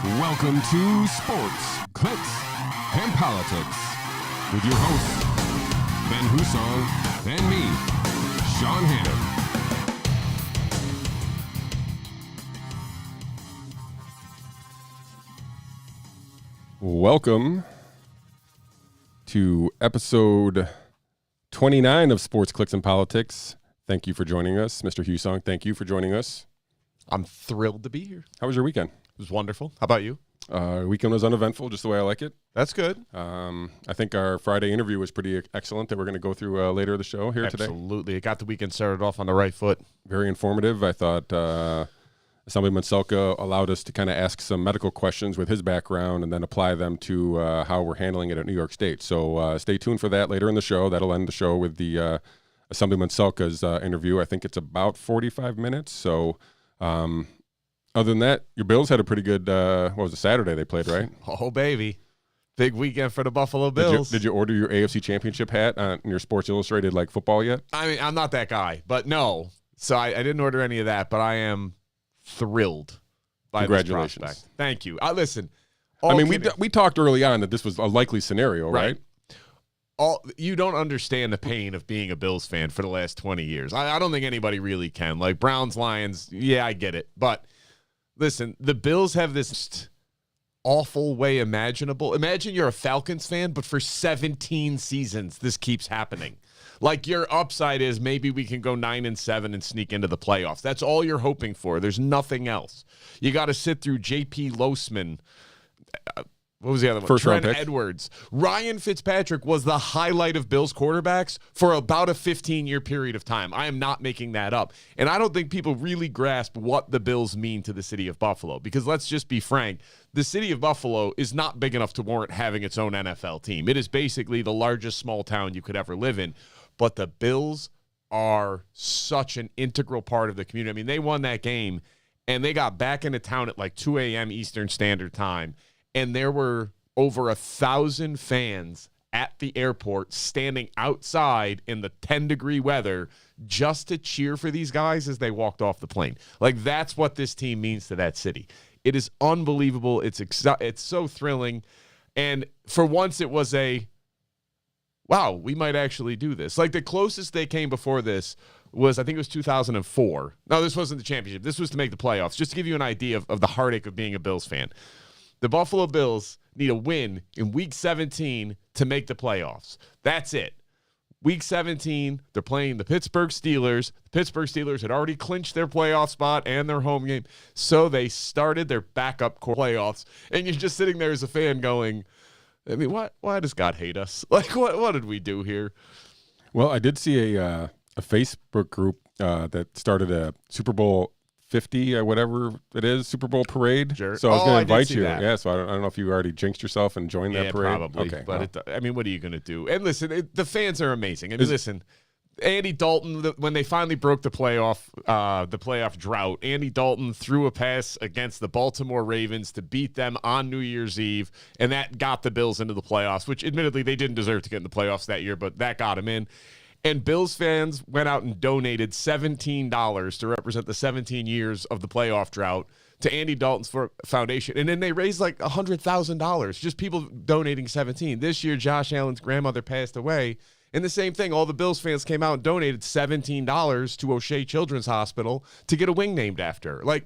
Welcome to Sports, Clicks, and Politics with your hosts, Ben Hussong and me, Shawn Hannon. Welcome to episode 29 of Sports, Clicks, and Politics. Thank you for joining us. Mr. Hussong, thank you for joining us. I'm thrilled to be here. How was your weekend? It was wonderful. How about you? Weekend was uneventful, just the way I like it. That's good. I think our Friday interview was pretty excellent that we're going to go through later in the show here today. Absolutely. It got the weekend started off on the right foot. Very informative. I thought Assemblyman Salka allowed us to kind of ask some medical questions with his background and then apply them to how we're handling it at New York State. So stay tuned for that later in the show. That'll end the show with the Assemblyman Salka's interview. I think it's about 45 minutes. So other than that, your Bills had a pretty good, what was it, Saturday they played, right? Oh, baby. Big weekend for the Buffalo Bills. Did you order your AFC Championship hat in your Sports Illustrated like football yet? I mean, I'm not that guy, but no. So I didn't order any of that, but I am thrilled by Congratulations. this prospect. Thank you. Listen. I mean, we talked early on that this was a likely scenario, right? You don't understand the pain of being a Bills fan for the last 20 years. I don't think anybody really can. Like Browns, Lions, yeah, I get it. But listen, the Bills have this awful way imaginable. Imagine you're a Falcons fan, but for 17 seasons, this keeps happening. Like your upside is maybe we can go 9-7 and sneak into the playoffs. That's all you're hoping for. There's nothing else. You got to sit through J.P. Losman. What was the other one? First round Trent pick. Edwards. Ryan Fitzpatrick was the highlight of Bills quarterbacks for about a 15-year period of time. I am not making that up. And I don't think people really grasp what the Bills mean to the city of Buffalo. Because let's just be frank, the city of Buffalo is not big enough to warrant having its own NFL team. It is basically the largest small town you could ever live in. But the Bills are such an integral part of the community. I mean, they won that game, and they got back into town at like 2 a.m. Eastern Standard Time. And there were over 1,000 fans at the airport standing outside in the 10-degree weather just to cheer for these guys as they walked off the plane. Like, that's what this team means to that city. It is unbelievable. It's so thrilling. And for once, it was wow, we might actually do this. Like, the closest they came before this was, I think it was 2004. No, this wasn't the championship. This was to make the playoffs. Just to give you an idea of the heartache of being a Bills fan. The Buffalo Bills need a win in Week 17 to make the playoffs. That's it. Week 17, they're playing the Pittsburgh Steelers. The Pittsburgh Steelers had already clinched their playoff spot and their home game, so they started their backup playoffs. And you're just sitting there as a fan going, I mean, why does God hate us? Like, what did we do here? Well, I did see a Facebook group that started a Super Bowl 50, whatever it is, Super Bowl parade. Sure. So I was going to invite you. That. Yeah, so I don't know if you already jinxed yourself and joined that parade. Probably. Okay, But I mean, what are you going to do? And listen, the fans are amazing. I mean, listen, Andy Dalton, when they finally broke the playoff drought, Andy Dalton threw a pass against the Baltimore Ravens to beat them on New Year's Eve, and that got the Bills into the playoffs, which admittedly they didn't deserve to get in the playoffs that year, but that got them in. And Bills fans went out and donated $17 to represent the 17 years of the playoff drought to Andy Dalton's foundation. And then they raised like $100,000, just people donating 17. This year, Josh Allen's grandmother passed away. And the same thing, all the Bills fans came out and donated $17 to O'Shea Children's Hospital to get a wing named after her. Like,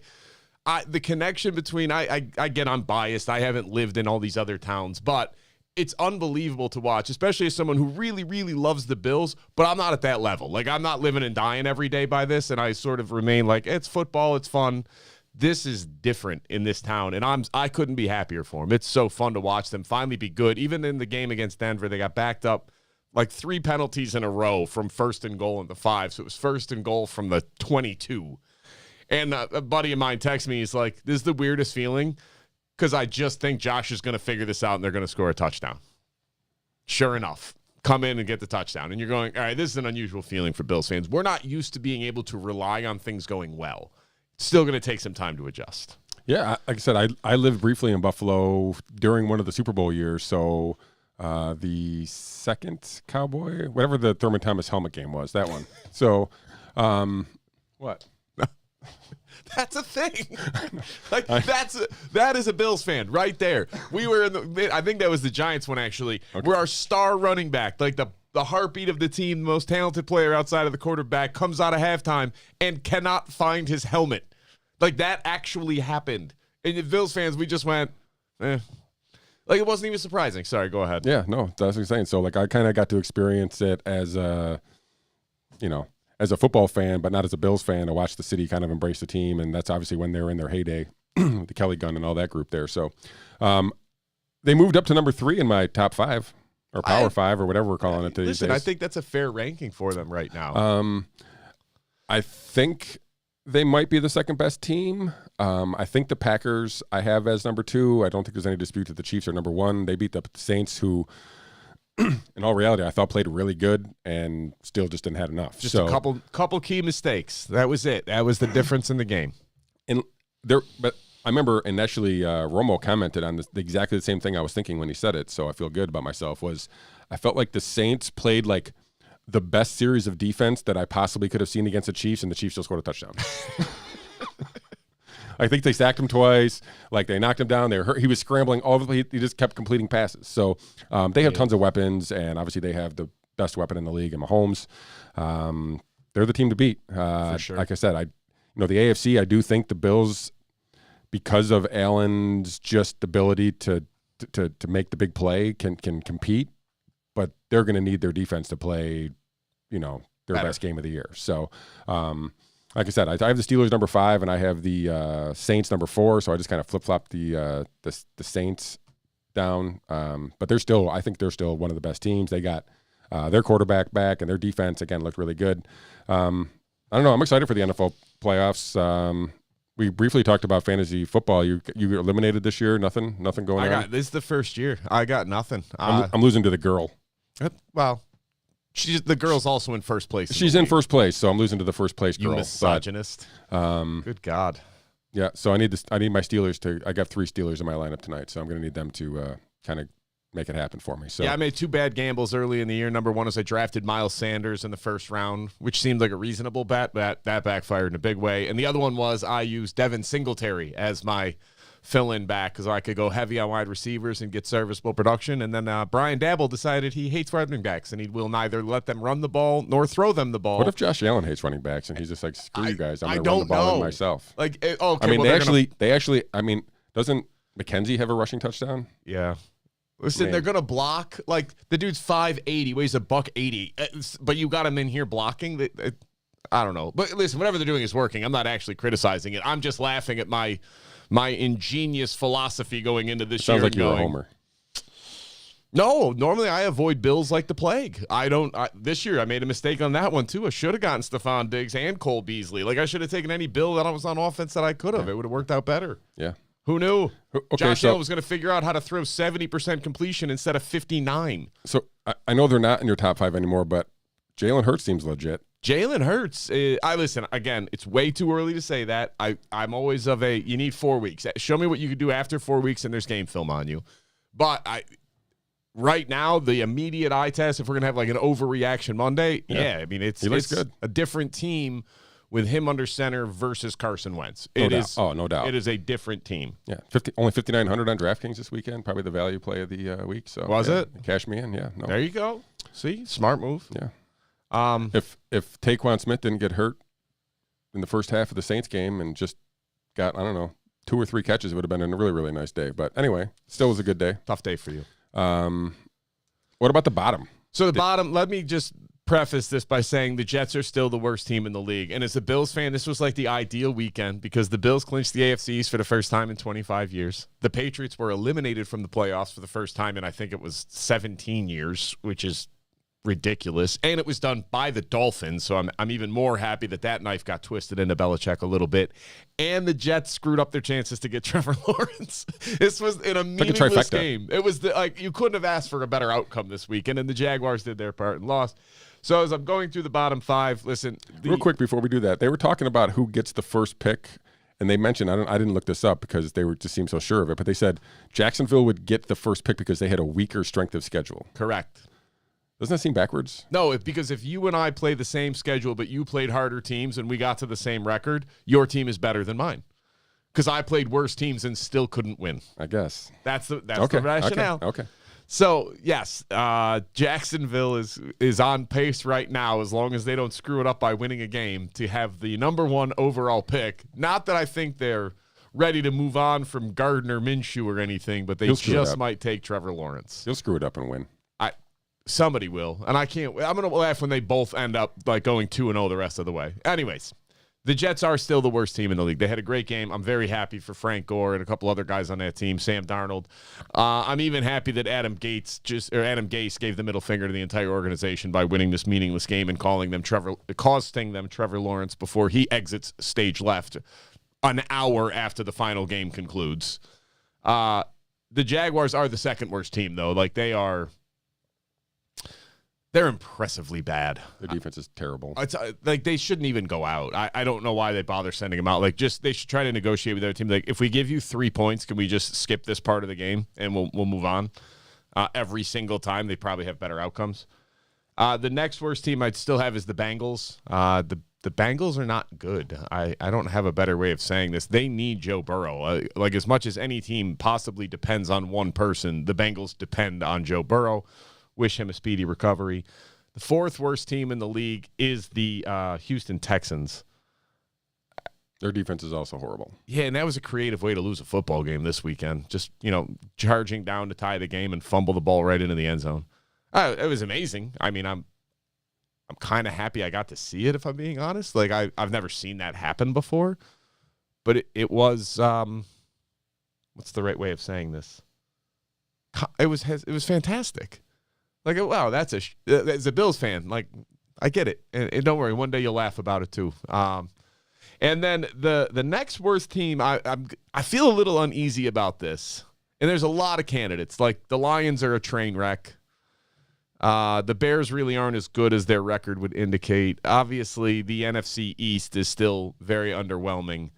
the connection between, I get I'm biased. I haven't lived in all these other towns, but it's unbelievable to watch, especially as someone who really, really loves the Bills, but I'm not at that level. Like, I'm not living and dying every day by this, and I sort of remain like, it's football, it's fun. This is different in this town, and I couldn't be happier for them. It's so fun to watch them finally be good. Even in the game against Denver, they got backed up like 3 penalties in a row from 1st and goal in the 5, so it was 1st and goal from the 22. And a buddy of mine texted me, he's like, this is the weirdest feeling, because I just think Josh is going to figure this out and they're going to score a touchdown. Sure enough, come in and get the touchdown. And you're going, all right, this is an unusual feeling for Bills fans. We're not used to being able to rely on things going well. It's still going to take some time to adjust. Yeah, like I said, I lived briefly in Buffalo during one of the Super Bowl years. So the second Cowboy, whatever the Thurman Thomas helmet game was, that one. So what? That's a thing. That is a Bills fan right there. We were I think that was the Giants one actually, where our star running back, like the heartbeat of the team, the most talented player outside of the quarterback, comes out of halftime and cannot find his helmet. Like that actually happened. And the Bills fans, we just went, eh. Like, it wasn't even surprising. Sorry, go ahead. Yeah, no, that's what I'm saying. So, like, I kind of got to experience it as as a football fan, but not as a Bills fan. I watched the city kind of embrace the team, and that's obviously when they were in their heyday, the Kelly Gun and all that group there. So, they moved up to number 3 in my top 5, or Power 5, or whatever we're calling it these listen, days. I think that's a fair ranking for them right now. I think they might be the second best team. I think the Packers I have as number 2. I don't think there's any dispute that the Chiefs are number 1. They beat the Saints, who, in all reality, I thought played really good and still just didn't have enough. Just a couple key mistakes. That was it. That was the difference in the game. But I remember initially Romo commented on exactly the same thing I was thinking when he said it, so I feel good about myself, was I felt like the Saints played like the best series of defense that I possibly could have seen against the Chiefs, and the Chiefs still scored a touchdown. I think they sacked him twice. Like, they knocked him down. He was scrambling all over. He just kept completing passes. So they have tons of weapons, and obviously they have the best weapon in the league in Mahomes. They're the team to beat. For sure. Like I said, the AFC, I do think the Bills, because of Allen's just ability to make the big play, can compete, but they're going to need their defense to play, their best game of the year. So, like I said, I have the Steelers number 5, and I have the Saints number 4. So I just kind of flip-flopped the Saints down. But I think they're still one of the best teams. They got their quarterback back, and their defense again looked really good. I don't know. I'm excited for the NFL playoffs. We briefly talked about fantasy football. You eliminated this year. Nothing going on. This is the first year. I got nothing. I'm losing to the girl. Well, the girl's also in first place. She's in first place, so I'm losing to the first place girl. You misogynist. Good God. Yeah, so I need my Steelers to. I got 3 Steelers in my lineup tonight, so I'm going to need them to kind of make it happen for me. So yeah, I made 2 bad gambles early in the year. Number 1 is I drafted Miles Sanders in the first round, which seemed like a reasonable bet, but that backfired in a big way. And the other one was I used Devin Singletary as my fill-in back because I could go heavy on wide receivers and get serviceable production. And then Brian Dabble decided he hates running backs, and he will neither let them run the ball nor throw them the ball. What if Josh Allen hates running backs and he's just like, screw you guys, I'm going to run the ball in myself? Like, okay, I mean, they actually. I mean, doesn't McKenzie have a rushing touchdown? Yeah. Listen, they're going to block. Like, the dude's 5'80", weighs $180, but you got him in here blocking. I don't know. But listen, whatever they're doing is working. I'm not actually criticizing it. I'm just laughing at my ingenious philosophy going into this year. Sounds like you're a homer. No, normally I avoid Bills like the plague. This year I made a mistake on that one too. I should have gotten Stephon Diggs and Cole Beasley. Like, I should have taken any Bill that was on offense that I could have. Yeah. It would have worked out better. Yeah. Who knew? Okay, Josh Allen was going to figure out how to throw 70% completion instead of 59. So I know they're not in your top 5 anymore, but Jalen Hurts seems legit. Jalen Hurts. Listen, again, it's way too early to say that. I'm always you need 4 weeks. Show me what you can do after 4 weeks, and there's game film on you. But right now, the immediate eye test, if we're going to have like an overreaction Monday, I mean, it's good. A different team with him under center versus Carson Wentz. No doubt. It is a different team. Yeah, only 5,900 on DraftKings this weekend. Probably the value play of the week. So was it? Cash me in. Yeah. No. There you go. See, smart move. Yeah. If Taquan Smith didn't get hurt in the first half of the Saints game and just got 2 or 3 catches, it would have been a really, really nice day. But anyway, still was a good day. Tough day for you. What about the bottom? So the bottom. Let me just preface this by saying the Jets are still the worst team in the league. And as a Bills fan, this was like the ideal weekend because the Bills clinched the AFC East for the first time in 25 years. The Patriots were eliminated from the playoffs for the first time in, I think it was 17 years, which is ridiculous. And it was done by the Dolphins, so I'm even more happy that knife got twisted into Belichick a little bit. And the Jets screwed up their chances to get Trevor Lawrence. This was in a meaningless game. It was you couldn't have asked for a better outcome this weekend, and the Jaguars did their part and lost. So as I'm going through the bottom 5, listen. Real quick before we do that, they were talking about who gets the first pick, and they mentioned, I didn't look this up because they just seemed so sure of it, but they said Jacksonville would get the first pick because they had a weaker strength of schedule. Correct. Doesn't that seem backwards? No, because if you and I play the same schedule, but you played harder teams and we got to the same record, your team is better than mine. Because I played worse teams and still couldn't win. I guess. That's the rationale. Okay. So, yes, Jacksonville is on pace right now, as long as they don't screw it up by winning a game, to have the number 1 overall pick. Not that I think they're ready to move on from Gardner Minshew or anything, but they just might take Trevor Lawrence. He'll screw it up and win. Somebody will, and I'm going to laugh when they both end up like going 2-0 the rest of the way. Anyways, the Jets are still the worst team in the league. They had a great game. I'm very happy for Frank Gore and a couple other guys on that team, Sam Darnold. I'm even happy that Adam Gase gave the middle finger to the entire organization by winning this meaningless game and costing them Trevor Lawrence before he exits stage left an hour after the final game concludes. The Jaguars are the second worst team, though. Like, they're impressively bad. Their defense is terrible. It's like they shouldn't even go out. I don't know why they bother sending them out. Like, they should try to negotiate with their team. Like, if we give you 3 points, can we just skip this part of the game and we'll move on? Every single time, they probably have better outcomes. The next worst team I'd still have is the Bengals. The Bengals are not good. I don't have a better way of saying this. They need Joe Burrow. Like, as much as any team possibly depends on one person, the Bengals depend on Joe Burrow. Wish him a speedy recovery. The 4th worst team in the league is the Houston Texans. Their defense is also horrible. Yeah, and that was a creative way to lose a football game this weekend. Just, charging down to tie the game and fumble the ball right into the end zone. It was amazing. I mean, I'm kind of happy I got to see it, if I'm being honest. Like, I've never seen that happen before. But it was, what's the right way of saying this? It was fantastic. Like, wow, as a Bills fan, like, I get it. And don't worry, one day you'll laugh about it too. And then the next worst team, I feel a little uneasy about this. And there's a lot of candidates. Like, the Lions are a train wreck. The Bears really aren't as good as their record would indicate. Obviously, the NFC East is still very underwhelming.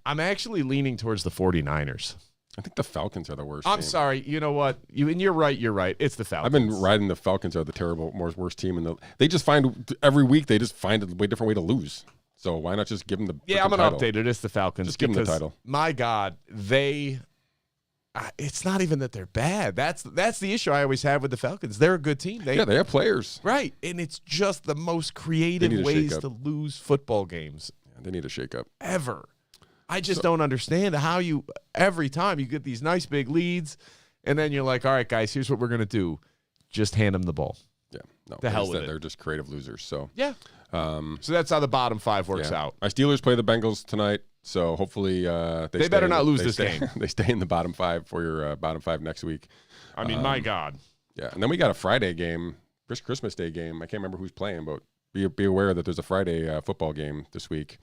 I'm actually leaning towards the 49ers. I think the Falcons are the worst I'm team. sorry. You know what? You're right. It's the Falcons. I've been riding the Falcons are the worst team. They just every week they just find a different way to lose. So why not just give them the I'm going to update it. It's the Falcons. Just give them the title. My God, it's not even that they're bad. That's the issue I always have with the Falcons. They're a good team. They have players. Right. And it's just the most creative ways to lose football games. Yeah, they need a shake-up. Ever. I just don't understand how every time you get these nice big leads, and then you're like, all right, guys, here's what we're going to do. Just hand them the ball. Yeah. No. The hell with it. They're just creative losers. So yeah. So that's how the bottom 5 works out. My Steelers play the Bengals tonight, so hopefully they better not lose this game. They stay in the bottom 5 for your bottom 5 next week. I mean, my God. Yeah, and then we got a Friday game, Christmas Day game. I can't remember who's playing, but be aware that there's a Friday football game this week.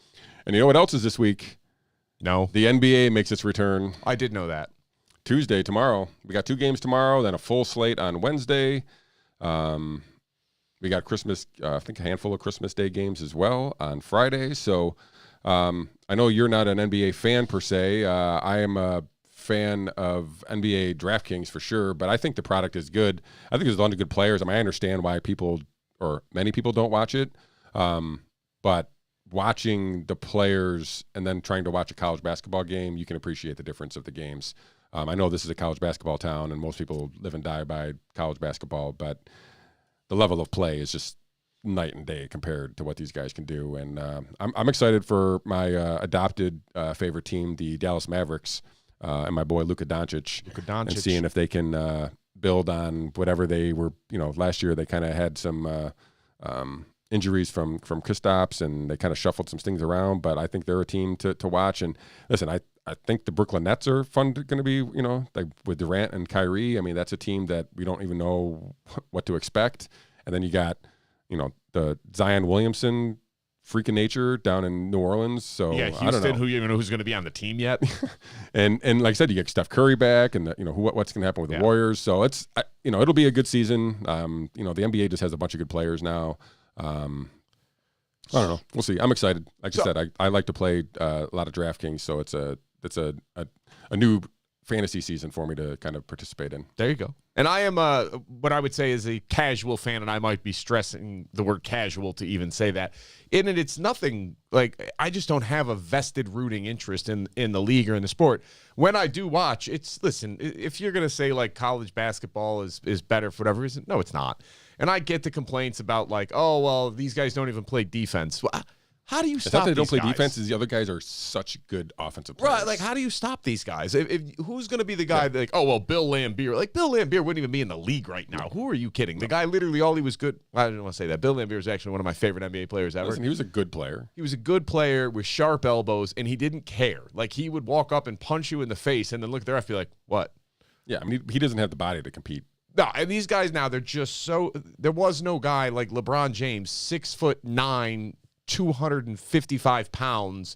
And you know what else is this week? No. The NBA makes its return. I did know that. Tuesday, tomorrow. We got 2 games tomorrow, then a full slate on Wednesday. We got Christmas, I think a handful of Christmas Day games as well on Friday. So I know you're not an NBA fan per se. I am a fan of NBA DraftKings for sure, but I think the product is good. I think there's a lot of good players. I mean, I understand why many people don't watch it, but watching the players and then trying to watch a college basketball game, you can appreciate the difference of the games. I know this is a college basketball town, and most people live and die by college basketball, but the level of play is just night and day compared to what these guys can do. And I'm excited for my adopted favorite team, the Dallas Mavericks, and my boy Luka Doncic, and seeing if they can build on whatever they were. Last year they kind of had some injuries from Kristaps, and they kind of shuffled some things around. But I think they're a team to watch. And listen, I think the Brooklyn Nets are fun going to be, like with Durant and Kyrie. I mean, that's a team that we don't even know what to expect. And then you got, the Zion Williamson freak of nature down in New Orleans. So yeah, Houston, I don't know. who you even know who's going to be on the team yet. and like I said, you get Steph Curry back, and what's going to happen with the Warriors. So it's it'll be a good season. The NBA just has a bunch of good players now. I don't know. We'll see. I'm excited. Like I said, I like to play a lot of DraftKings, so it's a new fantasy season for me to kind of participate in. There you go. And I am what I would say is a casual fan, and I might be stressing the word casual to even say that. In it, it's nothing like I just don't have a vested rooting interest in the league or in the sport. When I do watch, listen, if you're gonna say like college basketball is better for whatever reason, no, it's not. And I get the complaints about like, oh well, these guys don't even play defense. Well, how do you stop they these don't play guys? defense? Is the other guys are such good offensive players. Right, like how do you stop these guys? If who's going to be the guy that like, oh well, Bill Lambier? Like Bill Lambier wouldn't even be in the league right now. Who are you kidding? The guy literally all he was good. I didn't want to say that. Bill Lambier is actually one of my favorite NBA players ever. Listen, he was a good player. He was a good player with sharp elbows, and he didn't care. Like he would walk up and punch you in the face, and then look at the ref, be like, what? Yeah, I mean he doesn't have the body to compete. No, and these guys now they're just so. There was no guy like LeBron James, 6'9", 255 pounds,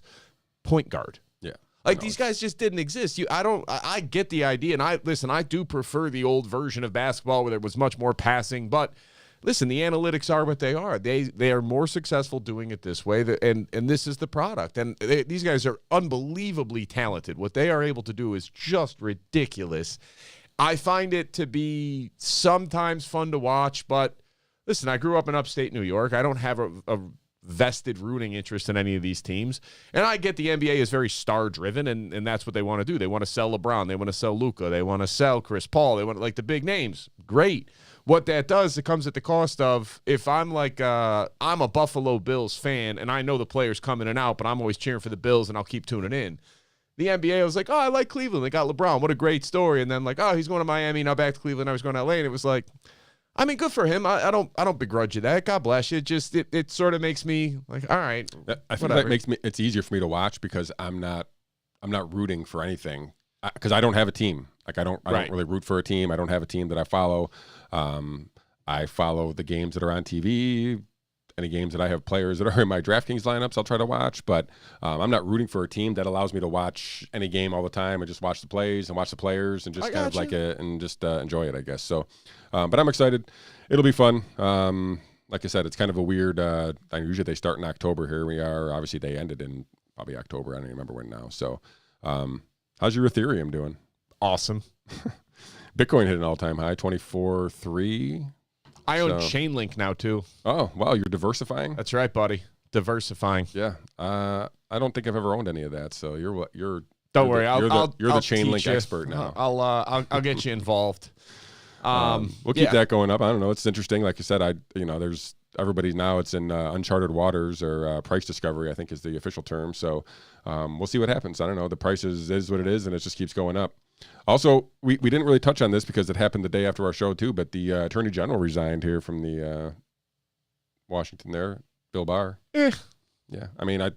point guard. Yeah. Like these guys just didn't exist. I get the idea, and I do prefer the old version of basketball where there was much more passing, but listen, the analytics are what they are. They are more successful doing it this way, and this is the product. And these guys are unbelievably talented. What they are able to do is just ridiculous. I find it to be sometimes fun to watch, but listen, I grew up in upstate New York. I don't have a vested rooting interest in any of these teams. And I get the NBA is very star-driven, and that's what they want to do. They want to sell LeBron. They want to sell Luka. They want to sell Chris Paul. They want like the big names. Great. What that does, it comes at the cost of if I'm like I'm a Buffalo Bills fan, and I know the players come in and out, but I'm always cheering for the Bills, and I'll keep tuning in. The NBA was like, oh, I like Cleveland. They got LeBron. What a great story. And then like, oh, he's going to Miami, now back to Cleveland. I was going to LA, and it was like, I mean, good for him. I don't begrudge you that. God bless you. It sort of makes me like, all right. I think that makes it's easier for me to watch because I'm not rooting for anything because I don't have a team. Like I don't really root for a team. I don't have a team that I follow. I follow the games that are on TV. Any games that I have players that are in my DraftKings lineups, I'll try to watch. But I'm not rooting for a team that allows me to watch any game all the time and just watch the plays and watch the players and just kind of like it and just enjoy it, I guess. So, but I'm excited. It'll be fun. Like I said, it's kind of a weird. Usually they start in October. Here we are. Obviously, they ended in probably October. I don't even remember when now. So, how's your Ethereum doing? Awesome. Bitcoin hit an all-time high, 24.3. I own Chainlink now too. Oh, wow, you're diversifying? That's right, buddy. Diversifying. Yeah. I don't think I've ever owned any of that. So you're Don't worry, you're the Chainlink expert now. I'll get you involved. We'll keep that going up. I don't know. It's interesting. Like you said, there's everybody now. It's in uncharted waters or price discovery, I think is the official term. So we'll see what happens. I don't know. The price is what it is, and it just keeps going up. Also, we didn't really touch on this because it happened the day after our show too, but the Attorney General resigned here from the Washington there, Bill Barr. Yeah. I mean, I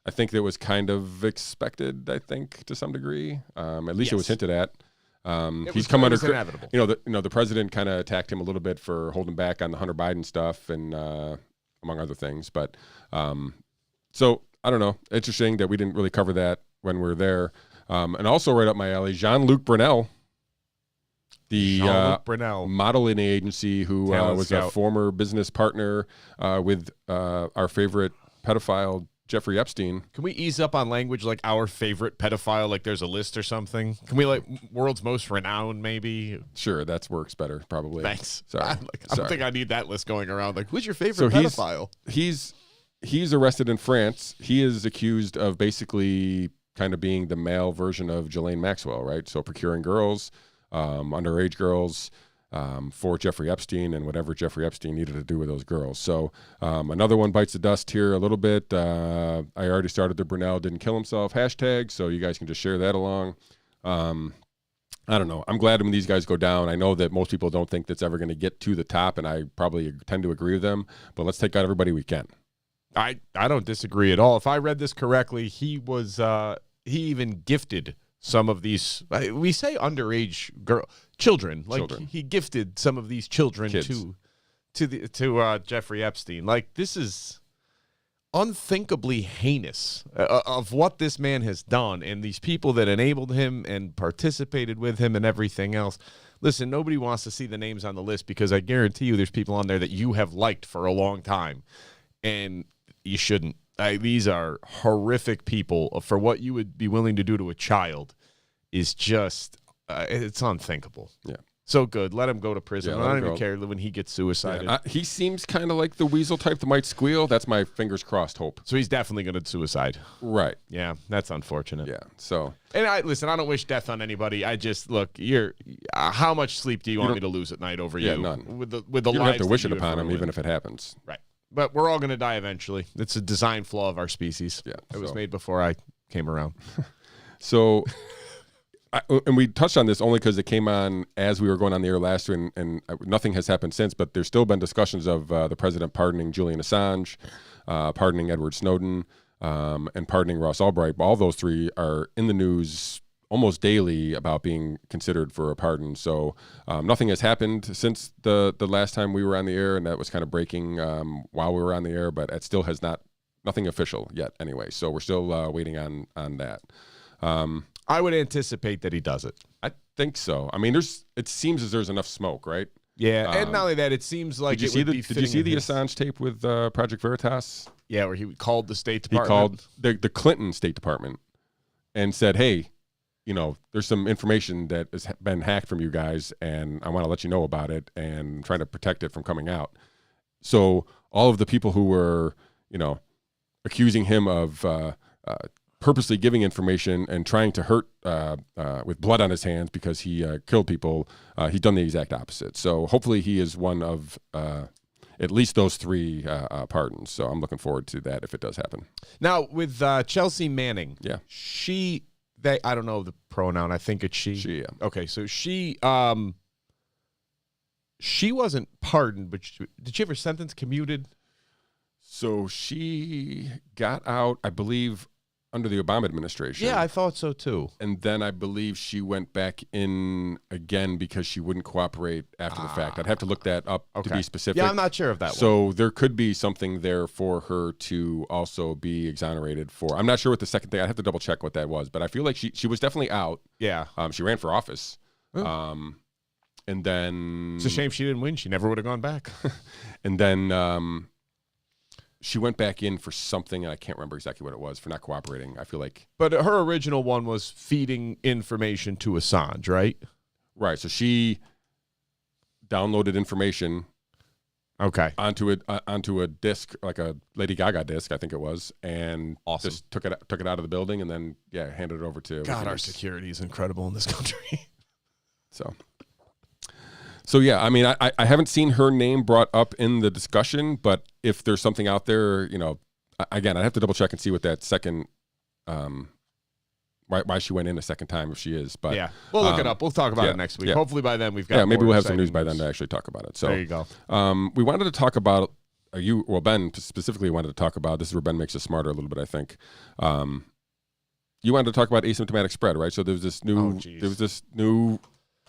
think that was kind of expected, I think, to some degree. At least it was hinted at. He's come under inevitable. The president kind of attacked him a little bit for holding back on the Hunter Biden stuff and among other things. But so I don't know. Interesting that we didn't really cover that when we were there. And also right up my alley, Jean-Luc Brunel, the modeling agency who was a former business partner with our favorite pedophile, Jeffrey Epstein. Can we ease up on language like our favorite pedophile, like there's a list or something? Can we like world's most renowned maybe? Sure, that works better probably. Thanks. Sorry. I don't think I need that list going around. Like, who's your favorite pedophile? He's arrested in France. He is accused of basically kind of being the male version of Ghislaine Maxwell, right? So procuring girls, underage girls, for Jeffrey Epstein and whatever Jeffrey Epstein needed to do with those girls. So another one bites the dust here a little bit. I already started the Brunel didn't kill himself hashtag, so you guys can just share that along. I don't know. I'm glad when these guys go down. I know that most people don't think that's ever going to get to the top, and I probably tend to agree with them, but let's take out everybody we can. I don't disagree at all. If I read this correctly, he even gifted some of these. We say underage children. He gifted some of these children to Jeffrey Epstein. Like, this is unthinkably heinous of what this man has done, and these people that enabled him and participated with him and everything else. Listen, nobody wants to see the names on the list because I guarantee you there's people on there that you have liked for a long time, and you shouldn't. These are horrific people. For what you would be willing to do to a child is just it's unthinkable. Yeah. So good. Let him go to prison. Yeah, I don't even care when he gets suicided. Yeah, he seems kind of like the weasel type that might squeal. That's my fingers crossed hope. So he's definitely going to suicide. Right. Yeah, that's unfortunate. Yeah. So. And I don't wish death on anybody. I just look. How much sleep do you want me to lose at night over you? Yeah, none. With the You don't lives have to wish that it you upon have him, even if it happens. Right. But we're all going to die eventually. It's a design flaw of our species. Yeah. It was made before I came around. So. And we touched on this only because it came on as we were going on the air last year, and nothing has happened since. But there's still been discussions of the president pardoning Julian Assange, pardoning Edward Snowden, and pardoning Ross Albright. All those three are in the news almost daily about being considered for a pardon. So nothing has happened since the last time we were on the air, and that was kind of breaking while we were on the air. But it still has nothing official yet anyway. So we're still waiting on that. I would anticipate that he does it. I think so. I mean, it seems as there's enough smoke, right? Yeah, and not only that, it seems like did you see the Assange tape with Project Veritas? Yeah, where he called the State Department. He called the Clinton State Department and said, "Hey, there's some information that has been hacked from you guys, and I want to let you know about it, and trying to protect it from coming out." So all of the people who were, accusing him of purposely giving information and trying to hurt with blood on his hands because he killed people, he's done the exact opposite. So hopefully he is one of at least those three pardons. So I'm looking forward to that if it does happen. Now, with Chelsea Manning, yeah, I don't know the pronoun. I think it's she. She, yeah. Okay, so she wasn't pardoned, but did she have her sentence commuted? So she got out, I believe, under the Obama administration. Yeah, I thought so too. And then I believe she went back in again because she wouldn't cooperate after the fact. I'd have to look that up to be specific. Yeah, I'm not sure of that one. So there could be something there for her to also be exonerated for. I'm not sure what the second thing. I'd have to double check what that was, but I feel like she was definitely out. Yeah. She ran for office. And then it's a shame she didn't win. She never would have gone back. And then she went back in for something, and I can't remember exactly what it was, for not cooperating, I feel like. But her original one was feeding information to Assange, right? Right. So she downloaded information onto a disc, like a Lady Gaga disc, I think it was, and just took it out of the building and then, handed it over to God, our security is incredible in this country. So yeah, I mean, I haven't seen her name brought up in the discussion, but if there's something out there, again, I'd have to double check and see what that second, why she went in a second time if she is. But yeah, we'll look it up. We'll talk about it next week. Yeah. Hopefully by then we've got maybe we'll have some news by then to actually talk about it. So there you go. We wanted to talk about Ben specifically wanted to talk about, this is where Ben makes us smarter a little bit, I think. You wanted to talk about asymptomatic spread, right? So there was this new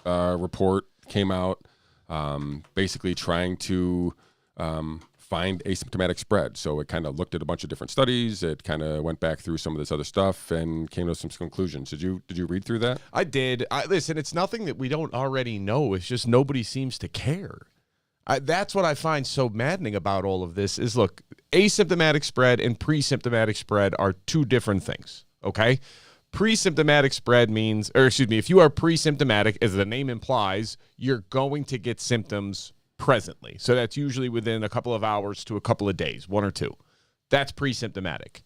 report came out. Basically trying to find asymptomatic spread. So it kind of looked at a bunch of different studies. It kind of went back through some of this other stuff and came to some conclusions. Did you read through that? I did. Listen, it's nothing that we don't already know. It's just nobody seems to care. That's what I find so maddening about all of this is, look, asymptomatic spread and pre-symptomatic spread are two different things, okay? Pre-symptomatic spread means, if you are pre-symptomatic, as the name implies, you're going to get symptoms presently. So that's usually within a couple of hours to a couple of days, 1 or 2. That's pre-symptomatic.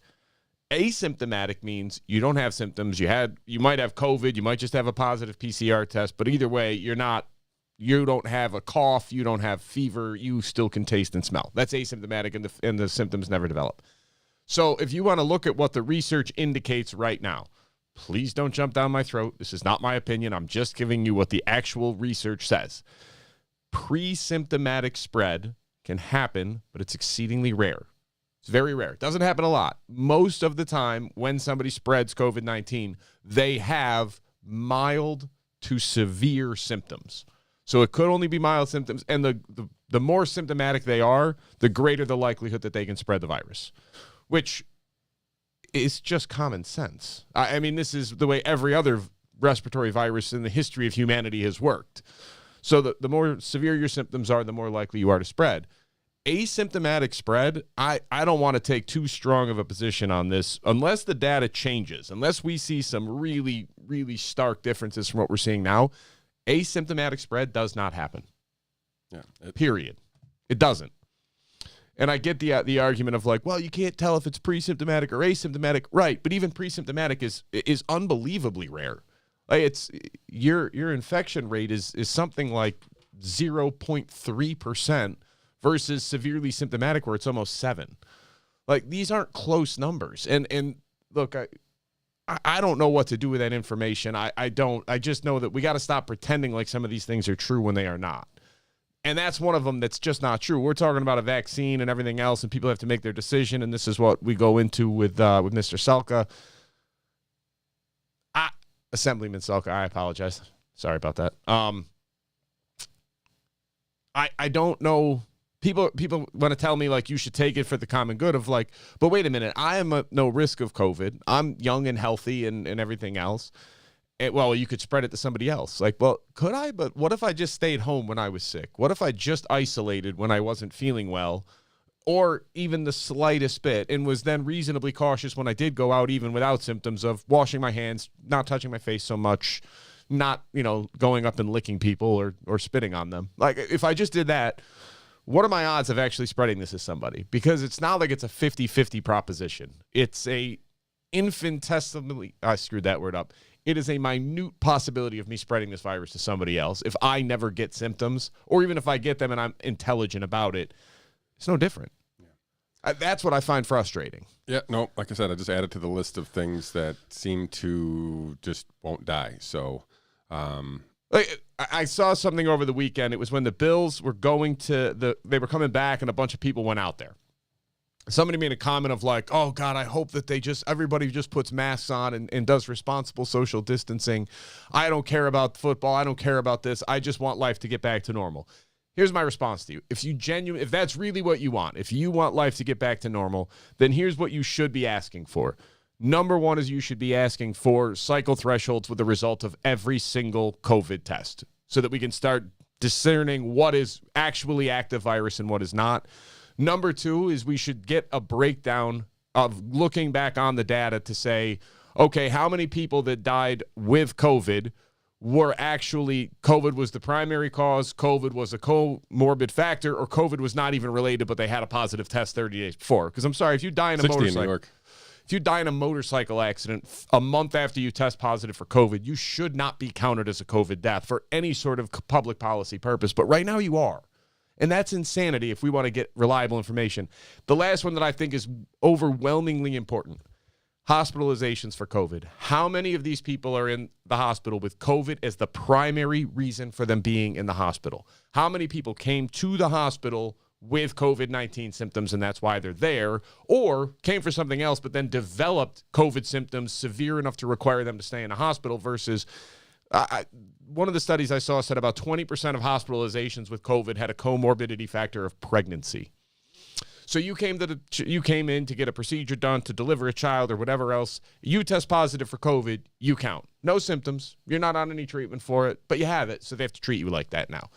Asymptomatic means you don't have symptoms. You might have COVID. You might just have a positive PCR test. But either way, you don't have a cough. You don't have fever. You still can taste and smell. That's asymptomatic, and the symptoms never develop. So if you want to look at what the research indicates right now, please don't jump down my throat. This is not my opinion. I'm just giving you what the actual research says. Pre-symptomatic spread can happen, but it's exceedingly rare. It's very rare. It doesn't happen a lot. Most of the time when somebody spreads COVID-19, they have mild to severe symptoms. So it could only be mild symptoms, and the more symptomatic they are, the greater the likelihood that they can spread the virus, which is just common sense. I mean, this is the way every other respiratory virus in the history of humanity has worked. So the more severe your symptoms are, the more likely you are to spread. asymptomatic spread, I don't want to take too strong of a position on this unless the data changes, unless we see some really, really stark differences from what we're seeing now. Asymptomatic spread does not happen. Yeah. Period. It doesn't. And I get the argument of like, well, you can't tell if it's pre-symptomatic or asymptomatic. Right, but even pre-symptomatic is unbelievably rare. Like it's your infection rate is something like 0.3% versus severely symptomatic where it's almost 7. Like these aren't close numbers. And look, I don't know what to do with that information. I don't. I just know that we got to stop pretending like some of these things are true when they are not. And that's one of them that's just not true. We're talking about a vaccine and everything else, and people have to make their decision, and this is what we go into with Mr. Salka. Assemblyman Salka, I apologize. Sorry about that. I don't know. People want to tell me, like, you should take it for the common good of, like, but wait a minute. I am at no risk of COVID. I'm young and healthy and everything else. Well, you could spread it to somebody else. Like, well, could I? But what if I just stayed home when I was sick? What if I just isolated when I wasn't feeling well, or even the slightest bit, and was then reasonably cautious when I did go out, even without symptoms, of washing my hands, not touching my face so much, not, going up and licking people or spitting on them. Like, if I just did that, what are my odds of actually spreading this to somebody? Because it's not like it's a 50-50 proposition. It's a infinitesimally, I screwed that word up. It is a minute possibility of me spreading this virus to somebody else if I never get symptoms, or even if I get them and I'm intelligent about it. It's no different. Yeah. That's what I find frustrating. Yeah, no, like I said, I just added to the list of things that seem to just won't die. So, I saw something over the weekend. It was when the Bills were they were coming back and a bunch of people went out there. Somebody made a comment of like, oh, God, I hope that everybody just puts masks on and does responsible social distancing. I don't care about football. I don't care about this. I just want life to get back to normal. Here's my response to you. If that's really what you want, if you want life to get back to normal, then here's what you should be asking for. Number one is you should be asking for cycle thresholds with the result of every single COVID test so that we can start discerning what is actually active virus and what is not. Number two is we should get a breakdown of looking back on the data to say, okay, how many people that died with COVID were actually COVID was the primary cause, COVID was a comorbid factor, or COVID was not even related, but they had a positive test 30 days before. Because I'm sorry, if you die in a motorcycle accident a month after you test positive for COVID, you should not be counted as a COVID death for any sort of public policy purpose. But right now you are. And that's insanity if we want to get reliable information. The last one that I think is overwhelmingly important, hospitalizations for COVID. How many of these people are in the hospital with COVID as the primary reason for them being in the hospital? How many people came to the hospital with COVID-19 symptoms and that's why they're there, or came for something else but then developed COVID symptoms severe enough to require them to stay in a hospital versus one of the studies I saw said about 20% of hospitalizations with COVID had a comorbidity factor of pregnancy. So you came in to get a procedure done to deliver a child or whatever else. You test positive for COVID, you count. No symptoms. You're not on any treatment for it, but you have it, so they have to treat you like that now.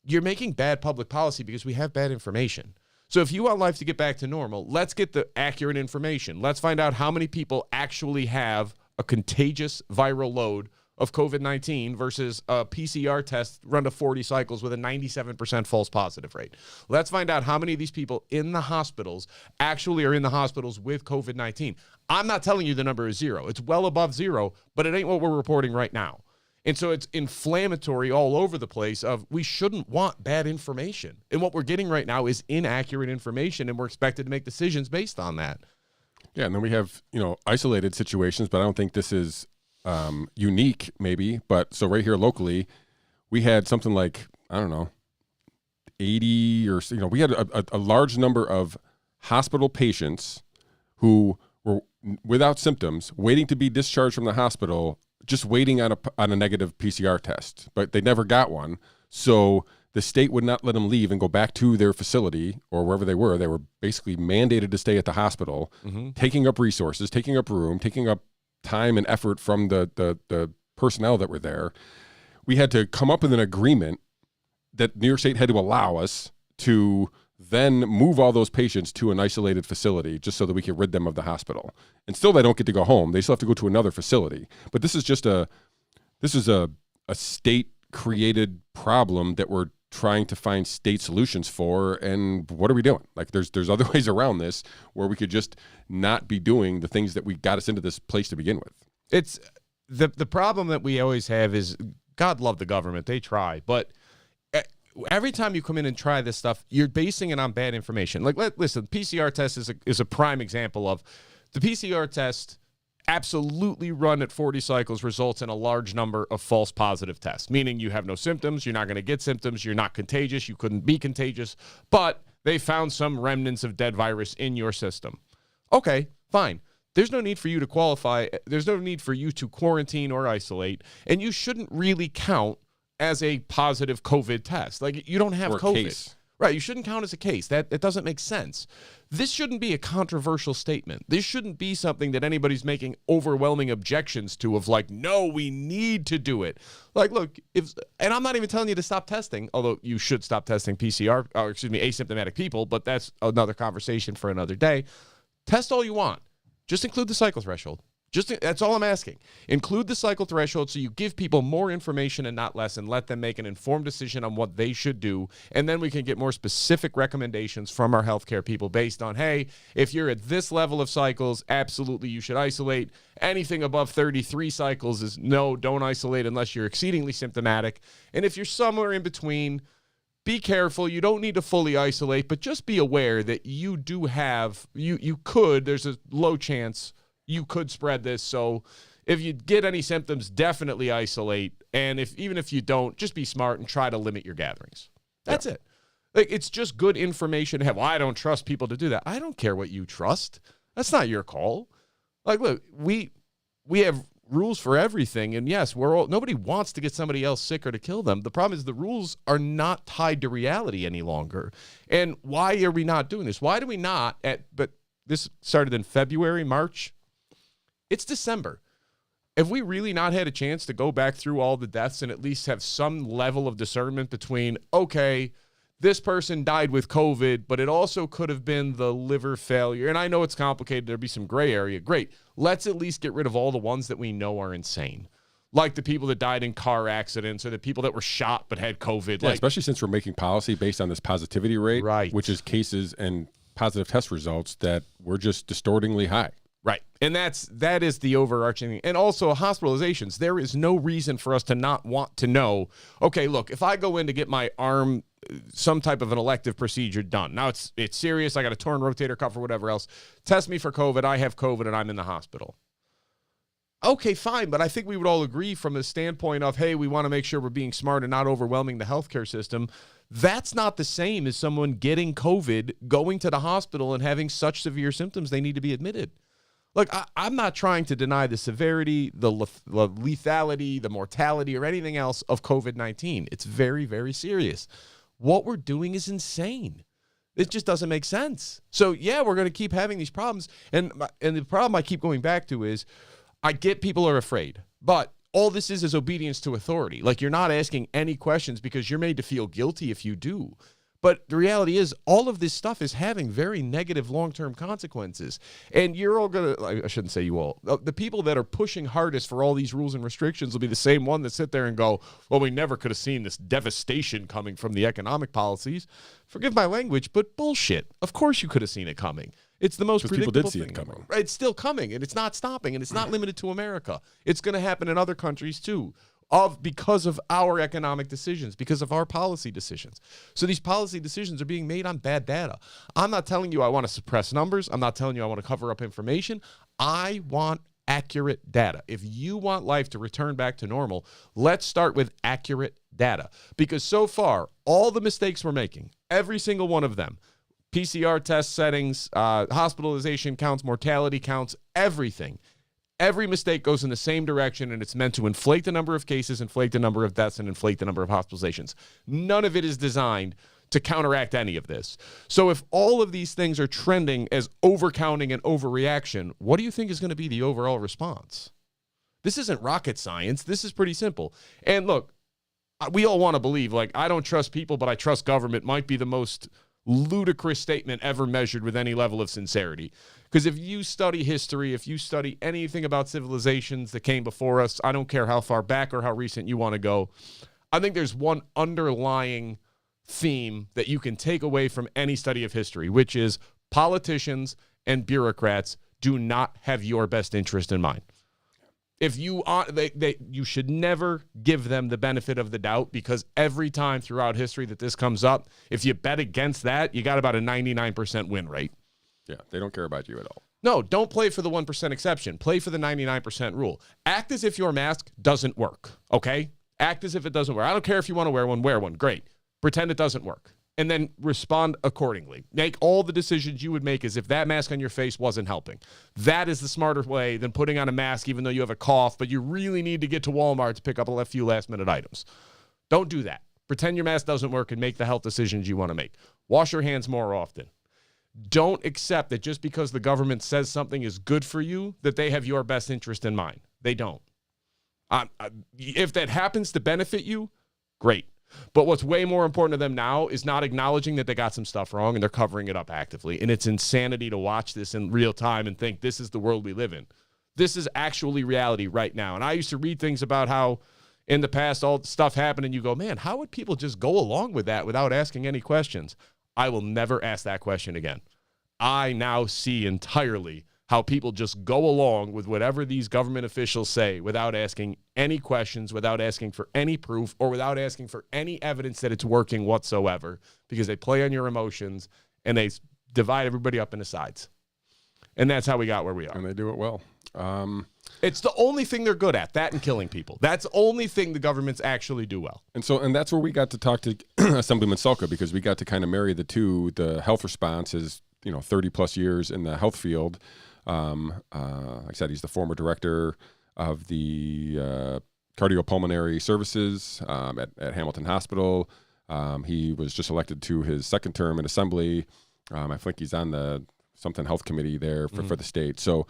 You're making bad public policy because we have bad information. So if you want life to get back to normal, let's get the accurate information. Let's find out how many people actually have a contagious viral load of COVID-19 versus a PCR test run to 40 cycles with a 97% false positive rate. Let's find out how many of these people in the hospitals actually are in the hospitals with COVID-19. I'm not telling you the number is 0. It's well above 0, but it ain't what we're reporting right now. And so it's inflammatory all over the place of we shouldn't want bad information. And what we're getting right now is inaccurate information, and we're expected to make decisions based on that. Yeah, and then we have, isolated situations, but I don't think this is unique maybe, but so right here locally, we had something like, 80 or, we had a large number of hospital patients who were without symptoms, waiting to be discharged from the hospital, just waiting on a negative PCR test, but they never got one. So the state would not let them leave and go back to their facility or wherever they were. They were basically mandated to stay at the hospital, taking up resources, taking up room, taking up time and effort from the personnel that were there. We had to come up with an agreement that New York State had to allow us to then move all those patients to an isolated facility just so that we can rid them of the hospital. And still they don't get to go home. They still have to go to another facility. But this is just a state-created problem that we're trying to find state solutions for. And what are we doing? Like there's other ways around this where we could just not be doing the things that we got us into this place to begin with. It's the problem that we always have is, God love the government. They try. But every time you come in and try this stuff, you're basing it on bad information. Like, listen, PCR test is a prime example of the PCR test absolutely run at 40 cycles results in a large number of false positive tests, meaning you have no symptoms, you're not going to get symptoms, you're not contagious, you couldn't be contagious, but they found some remnants of dead virus in your system. Okay, fine. There's no need for you to qualify. There's no need for you to quarantine or isolate, and you shouldn't really count as a positive COVID test. Like, you don't have or COVID. Case. Right, you shouldn't count as a case. That doesn't make sense. This shouldn't be a controversial statement. This shouldn't be something that anybody's making overwhelming objections to of like, no, we need to do it. Like, look, and I'm not even telling you to stop testing, although you should stop testing asymptomatic people, but that's another conversation for another day. Test all you want. Just include the cycle threshold. That's all I'm asking. Include the cycle threshold so you give people more information and not less, and let them make an informed decision on what they should do. And then we can get more specific recommendations from our healthcare people based on, hey, if you're at this level of cycles, absolutely you should isolate. Anything above 33 cycles is no, don't isolate unless you're exceedingly symptomatic. And if you're somewhere in between, be careful. You don't need to fully isolate, but just be aware that you do have, there's a low chance you could spread this. So if you get any symptoms, definitely isolate. And even if you don't, just be smart and try to limit your gatherings. That's it. Like, it's just good information to have. Well, I don't trust people to do that. I don't care what you trust. That's not your call. Like, look, we have rules for everything. And yes, nobody wants to get somebody else sick or to kill them. The problem is the rules are not tied to reality any longer. And why are we not doing this? Why do we not but this started in February, March. It's December. Have we really not had a chance to go back through all the deaths and at least have some level of discernment between, okay, this person died with COVID, but it also could have been the liver failure. And I know it's complicated. There'd be some gray area. Great. Let's at least get rid of all the ones that we know are insane. Like the people that died in car accidents or the people that were shot but had COVID. Yeah, especially since we're making policy based on this positivity rate, right, which is cases and positive test results that were just distortingly high. Right. And that is the overarching. And also hospitalizations. There is no reason for us to not want to know, okay, look, if I go in to get my arm, some type of an elective procedure done. Now it's serious. I got a torn rotator cuff or whatever else. Test me for COVID. I have COVID and I'm in the hospital. Okay, fine. But I think we would all agree from the standpoint of, hey, we want to make sure we're being smart and not overwhelming the healthcare system. That's not the same as someone getting COVID, going to the hospital and having such severe symptoms they need to be admitted. Look, I'm not trying to deny the severity, the lethality, the mortality, or anything else of COVID-19. It's very, very serious. What we're doing is insane. It just doesn't make sense. So, yeah, we're going to keep having these problems. And the problem I keep going back to is I get people are afraid, but all this is obedience to authority. Like, you're not asking any questions because you're made to feel guilty if you do. But the reality is all of this stuff is having very negative long-term consequences. And you're all going to, I shouldn't say you all, the people that are pushing hardest for all these rules and restrictions will be the same one that sit there and go, well, we never could have seen this devastation coming from the economic policies. Forgive my language, but bullshit. Of course you could have seen it coming. It's the most predictable people did see thing it coming. It's still coming, and it's not stopping, and it's not limited to America. It's going to happen in other countries too. Because of our economic decisions, because of our policy decisions. So these policy decisions are being made on bad data. I'm not telling you I want to suppress numbers. I'm not telling you I want to cover up information. I want accurate data. If you want life to return back to normal, let's start with accurate data. Because so far, all the mistakes we're making, every single one of them, PCR test settings, hospitalization counts, mortality counts, everything, every mistake goes in the same direction, and it's meant to inflate the number of cases, inflate the number of deaths, and inflate the number of hospitalizations. None of it is designed to counteract any of this. So if all of these things are trending as overcounting and overreaction, what do you think is going to be the overall response? This isn't rocket science. This is pretty simple. And look, we all want to believe, like, I don't trust people, but I trust government might be the most ludicrous statement ever measured with any level of sincerity. Because if you study history, if you study anything about civilizations that came before us, I don't care how far back or how recent you want to go, I think there's one underlying theme that you can take away from any study of history, which is politicians and bureaucrats do not have your best interest in mind. If you are, you should never give them the benefit of the doubt, because every time throughout history that this comes up, if you bet against that, you got about a 99% win rate. Yeah, they don't care about you at all. No, don't play for the 1% exception. Play for the 99% rule. Act as if your mask doesn't work, okay? Act as if it doesn't work. I don't care if you want to wear one. Great. Pretend it doesn't work. And then respond accordingly. Make all the decisions you would make as if that mask on your face wasn't helping. That is the smarter way than putting on a mask even though you have a cough, but you really need to get to Walmart to pick up a few last-minute items. Don't do that. Pretend your mask doesn't work and make the health decisions you want to make. Wash your hands more often. Don't accept that just because the government says something is good for you, that they have your best interest in mind. They don't. If that happens to benefit you, great. But what's way more important to them now is not acknowledging that they got some stuff wrong and they're covering it up actively. And it's insanity to watch this in real time and think this is the world we live in. This is actually reality right now. And I used to read things about how in the past all stuff happened and you go, man, how would people just go along with that without asking any questions? I will never ask that question again. I now see entirely how people just go along with whatever these government officials say without asking any questions, without asking for any proof, or without asking for any evidence that it's working whatsoever, because they play on your emotions and they divide everybody up into sides. And that's how we got where we are. And they do it well. It's the only thing they're good at, that and killing people. That's the only thing the governments actually do well. And that's where we got to talk to Assemblyman Salka, because we got to kind of marry the two. The health response is, 30 plus years in the health field. Like I said, he's the former director of the Cardiopulmonary Services at Hamilton Hospital. He was just elected to his second term in Assembly. I think he's on the something health committee there for the state. So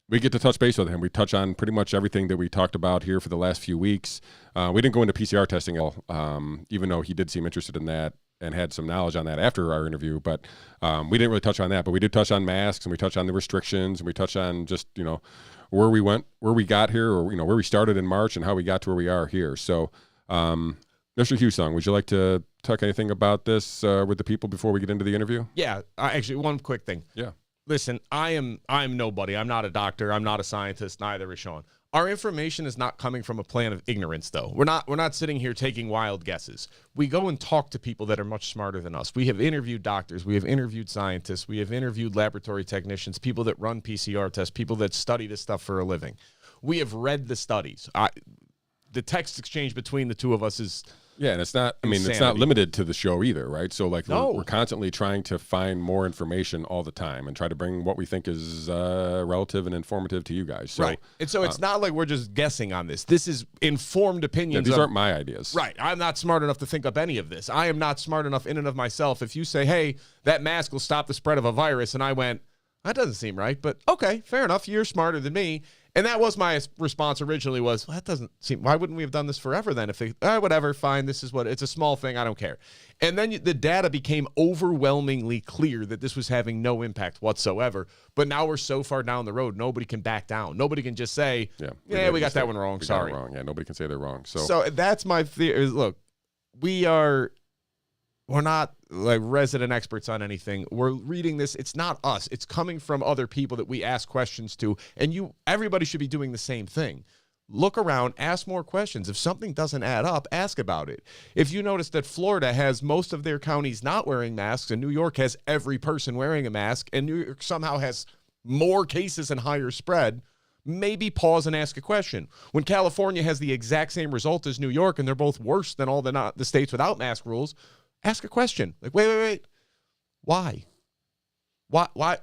we get to touch base with him. We touch on pretty much everything that we talked about here for the last few weeks. We didn't go into PCR testing at all, even though he did seem interested in that and had some knowledge on that after our interview. But we didn't really touch on that. But we did touch on masks, and we touched on the restrictions, and we touched on just, where we went, where we got here, or, where we started in March and how we got to where we are here. So, Mr. Hussong, would you like to talk anything about this with the people before we get into the interview? Yeah, actually, one quick thing. Yeah. Listen, I'm nobody. I'm not a doctor. I'm not a scientist. Neither is Shawn. Our information is not coming from a plan of ignorance, though. We're not sitting here taking wild guesses. We go and talk to people that are much smarter than us. We have interviewed doctors. We have interviewed scientists. We have interviewed laboratory technicians, people that run PCR tests, people that study this stuff for a living. We have read the studies. The text exchange between the two of us is Yeah, and it's not, insanity. it's not limited to the show either, right? So, like, No. we're constantly trying to find more information all the time and try to bring what we think is relative and informative to you guys. So, right. And so it's not like we're just guessing on this. This is informed yeah, opinions. these aren't my ideas. Right. I'm not smart enough to think up any of this. I am not smart enough in and of myself. If you say, hey, that mask will stop the spread of a virus, and I went, that doesn't seem right, but okay, fair enough. You're smarter than me. And that was my response originally was, well, that doesn't seem, why wouldn't we have done this forever then? If they, whatever, fine, this is what, it's a small thing, I don't care. And then the data became overwhelmingly clear that this was having no impact whatsoever. But now we're so far down the road, nobody can back down. Nobody can just say, we got that one wrong, sorry. Wrong. Yeah, nobody can say they're wrong. So that's my theory. Look, we're not like resident experts on anything. We're reading this. It's not us. It's coming from other people that we ask questions to. And everybody should be doing the same thing. Look around, ask more questions. If something doesn't add up, ask about it. If you notice that Florida has most of their counties not wearing masks and New York has every person wearing a mask and New York somehow has more cases and higher spread, maybe pause and ask a question. When California has the exact same result as New York and they're both worse than all the states without mask rules, ask a question. Like, wait. Why? Why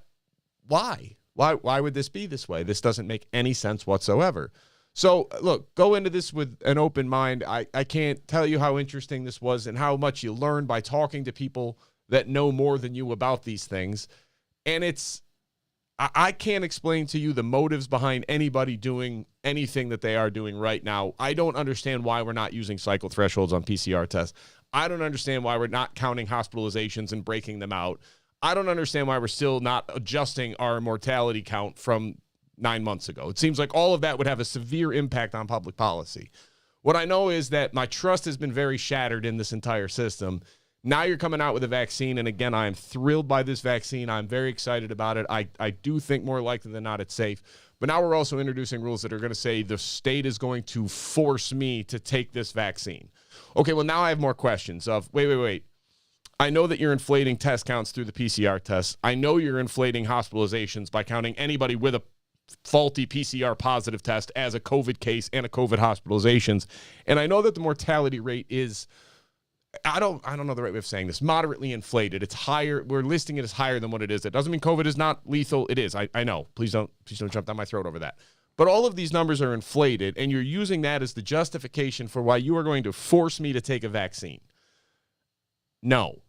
would this be this way? This doesn't make any sense whatsoever. So, look, go into this with an open mind. I can't tell you how interesting this was and how much you learn by talking to people that know more than you about these things. And I can't explain to you the motives behind anybody doing anything that they are doing right now. I don't understand why we're not using cycle thresholds on PCR tests. I don't understand why we're not counting hospitalizations and breaking them out. I don't understand why we're still not adjusting our mortality count from 9 months ago. It seems like all of that would have a severe impact on public policy. What I know is that my trust has been very shattered in this entire system. Now you're coming out with a vaccine, and again, I am thrilled by this vaccine. I'm very excited about it. I do think more likely than not it's safe. But now we're also introducing rules that are going to say the state is going to force me to take this vaccine. Okay, well, now I have more questions of, wait. I know that you're inflating test counts through the PCR tests. I know you're inflating hospitalizations by counting anybody with a faulty PCR positive test as a COVID case and a COVID hospitalizations. And I know that the mortality rate is, I don't know the right way of saying this, moderately inflated. It's higher. We're listing it as higher than what it is. That doesn't mean COVID is not lethal. It is. I know. Please don't jump down my throat over that. But all of these numbers are inflated, and you're using that as the justification for why you are going to force me to take a vaccine. No.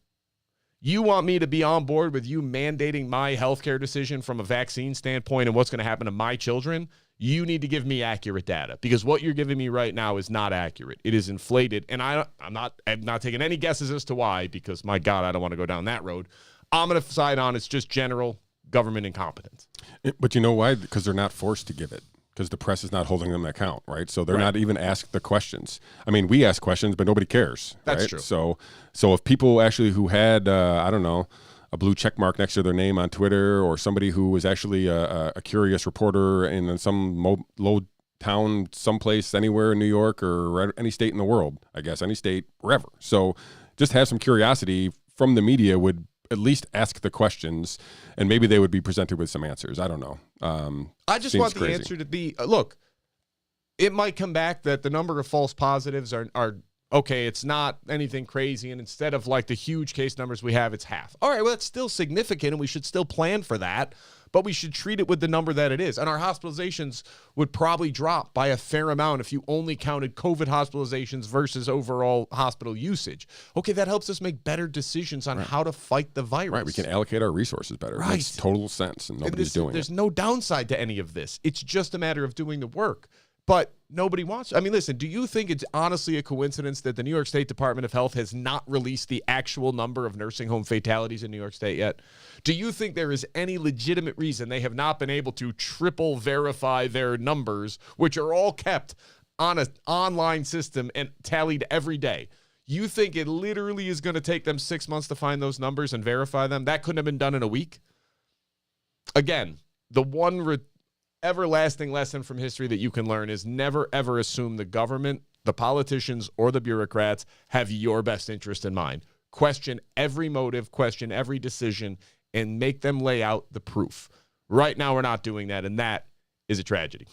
You want me to be on board with you mandating my healthcare decision from a vaccine standpoint and what's going to happen to my children? You need to give me accurate data, because what you're giving me right now is not accurate. It is inflated, and I'm not taking any guesses as to why, because, my God, I don't want to go down that road. I'm going to side on it's just general government incompetence. But you know why? Because they're not forced to give it, because the press is not holding them to account, right? So they're not even asked the questions. I mean, we ask questions, but nobody cares. That's right? true. So if people actually who had, I don't know, a blue check mark next to their name on Twitter, or somebody who was actually a curious reporter in some low town, someplace, anywhere in New York or any state in the world, I guess, any state, wherever. So just have some curiosity from the media would at least ask the questions, and maybe they would be presented with some answers. I don't know. I just want the answer to be, look, it might come back that the number of false positives are okay, it's not anything crazy, and instead of like the huge case numbers we have, it's half. All right, well, that's still significant, and we should still plan for that, but we should treat it with the number that it is. And our hospitalizations would probably drop by a fair amount if you only counted COVID hospitalizations versus overall hospital usage. Okay, that helps us make better decisions on how to fight the virus. Right, we can allocate our resources better. It makes total sense, and nobody's doing it. There's no downside to any of this. It's just a matter of doing the work. But nobody wants. I mean, listen, do you think it's honestly a coincidence that the New York State Department of Health has not released the actual number of nursing home fatalities in New York State yet? Do you think there is any legitimate reason they have not been able to triple verify their numbers, which are all kept on an online system and tallied every day? You think it literally is going to take them 6 months to find those numbers and verify them? That couldn't have been done in a week? Again, the one everlasting lesson from history that you can learn is never, ever assume the government, the politicians, or the bureaucrats have your best interest in mind. Question every motive, question every decision, and make them lay out the proof. Right now, we're not doing that, and that is a tragedy.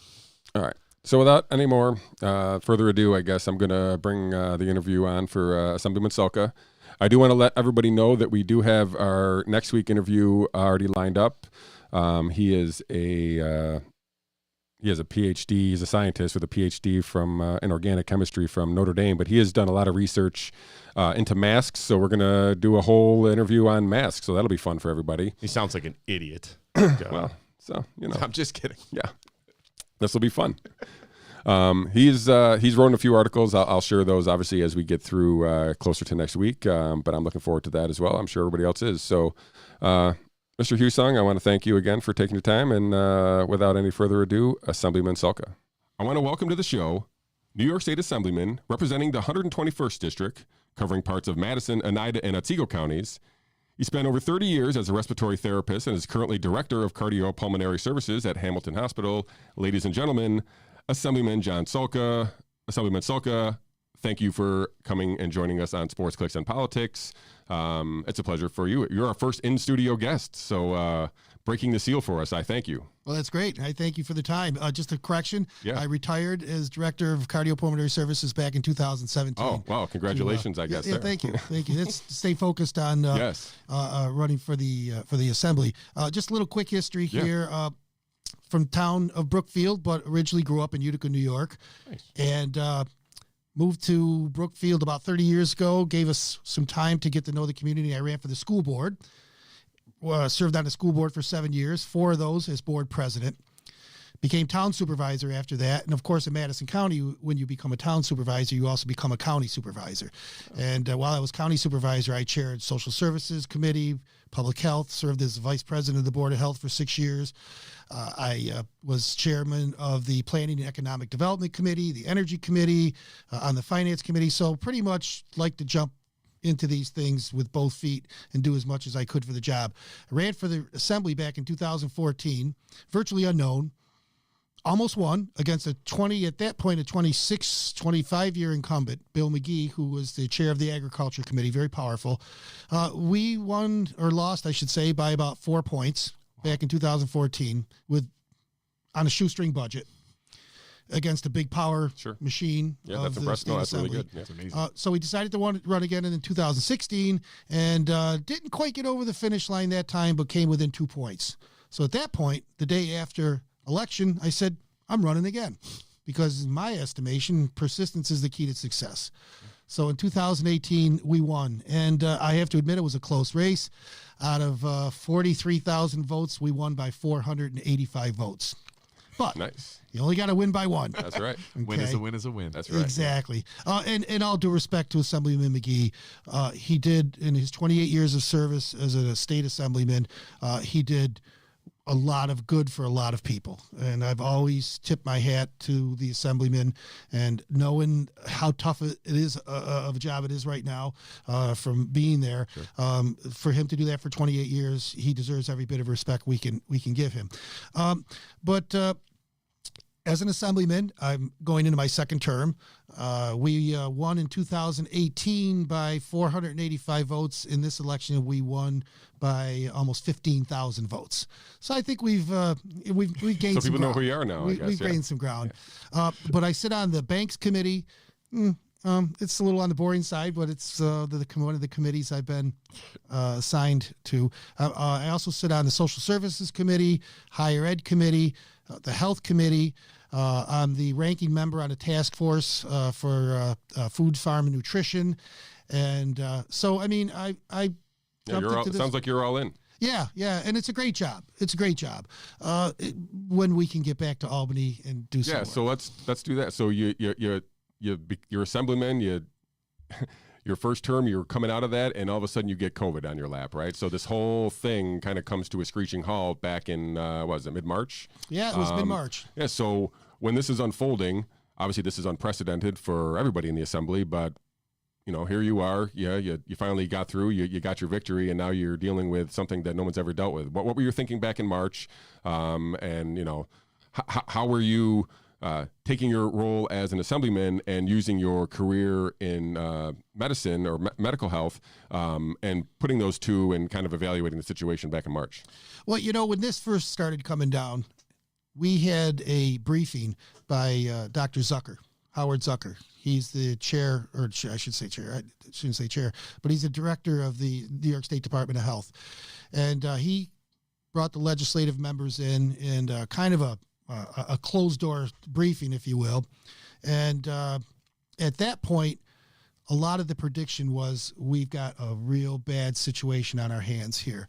All right. So without any more further ado, I guess I'm going to bring the interview on for Assemblyman Salka. I do want to let everybody know that we do have our next week interview already lined up. He is a PhD. He's a scientist with a PhD from in organic chemistry from Notre Dame, but he has done a lot of research into masks. So we're going to do a whole interview on masks. So that'll be fun for everybody. He sounds like an idiot. Well, so, you know. I'm just kidding. Yeah. This will be fun. He's written a few articles. I'll share those, obviously, as we get through closer to next week. But I'm looking forward to that as well. I'm sure everybody else is. So, Mr. Hussong, I want to thank you again for taking the time. And without any further ado, Assemblyman Salka. I want to welcome to the show New York State Assemblyman representing the 121st District, covering parts of Madison, Oneida, and Otsego counties. He spent over 30 years as a respiratory therapist and is currently Director of Cardiopulmonary Services at Hamilton Hospital. Ladies and gentlemen, Assemblyman John Salka. Assemblyman Salka, thank you for coming and joining us on Sports Clicks and Politics. It's a pleasure for you. You're our first in-studio guest, so breaking the seal for us, I thank you. Well, that's great. I thank you for the time. Just a correction. Yeah. I retired as Director of Cardiopulmonary Services back in 2017. Oh, wow. Congratulations, I guess. Yeah, thank you. Thank you. Let's stay focused on running for the Assembly. Just a little quick history here. From town of Brookfield, but originally grew up in Utica, New York. Nice. And moved to Brookfield about 30 years ago, gave us some time to get to know the community. I ran for the school board, served on the school board for 7 years, 4 of those as board president. became town supervisor after that. And of course, in Madison County, when you become a town supervisor, you also become a county supervisor. And while I was county supervisor, I chaired Social Services Committee, Public Health, served as vice president of the Board of Health for 6 years. I was chairman of the Planning and Economic Development Committee, the Energy Committee, on the Finance Committee. So pretty much like to jump into these things with both feet and do as much as I could for the job. I ran for the Assembly back in 2014, virtually unknown. Almost won against at that point, a 25-year incumbent, Bill McGee, who was the chair of the Agriculture Committee, very powerful. We won, or lost, I should say, by about 4 points back in 2014 on a shoestring budget against a big power machine. Yeah, that's impressive. No, that's really good. Yeah. That's amazing. So we decided to run again in 2016 and didn't quite get over the finish line that time, but came within 2 points. So at that point, the day after election, I said, I'm running again, because in my estimation, persistence is the key to success. So in 2018, we won. And I have to admit, it was a close race. Out of 43,000 votes, we won by 485 votes. But nice. You only got to win by one. That's right. Okay? Win is a win is a win. That's right. Exactly. And all due respect to Assemblyman McGee, he did, in his 28 years of service as a state assemblyman, he did a lot of good for a lot of people. And I've always tipped my hat to the assemblyman, and knowing how tough it is of a job it is right now, from being there, for him to do that for 28 years, he deserves every bit of respect we can give him. But as an assemblyman, I'm going into my second term. We won in 2018 by 485 votes. In this election, we won by almost 15,000 votes. So I think we've gained so some people ground. know who you are now. We've gained some ground. Yeah. But I sit on the Banks Committee. It's a little on the boring side, but it's one of the committees I've been assigned to. I also sit on the Social Services Committee, Higher Ed Committee, the Health Committee. I'm the ranking member on a task force for food, farm, and nutrition. And so, I mean, I sounds like you're all in. Yeah, and it's a great job. It's a great job. When we can get back to Albany and do some work. So let's do that. So you're assemblyman. Your first term, you're coming out of that, and all of a sudden you get COVID on your lap, right? So this whole thing kind of comes to a screeching halt back in mid-March? Yeah, it was mid-March. Yeah. So when this is unfolding, obviously this is unprecedented for everybody in the assembly, but here you are. Yeah, you finally got through. You got your victory, and now you're dealing with something that no one's ever dealt with. What were you thinking back in March? And how were you taking your role as an assemblyman and using your career in medicine or medical health, and putting those two and kind of evaluating the situation back in March? Well, when this first started coming down, we had a briefing by Dr. Zucker, Howard Zucker. He's the chair, or I should say chair. I shouldn't say chair, but he's the director of the New York State Department of Health. And he brought the legislative members in and kind of a closed-door briefing, if you will. And at that point, a lot of the prediction was we've got a real bad situation on our hands here.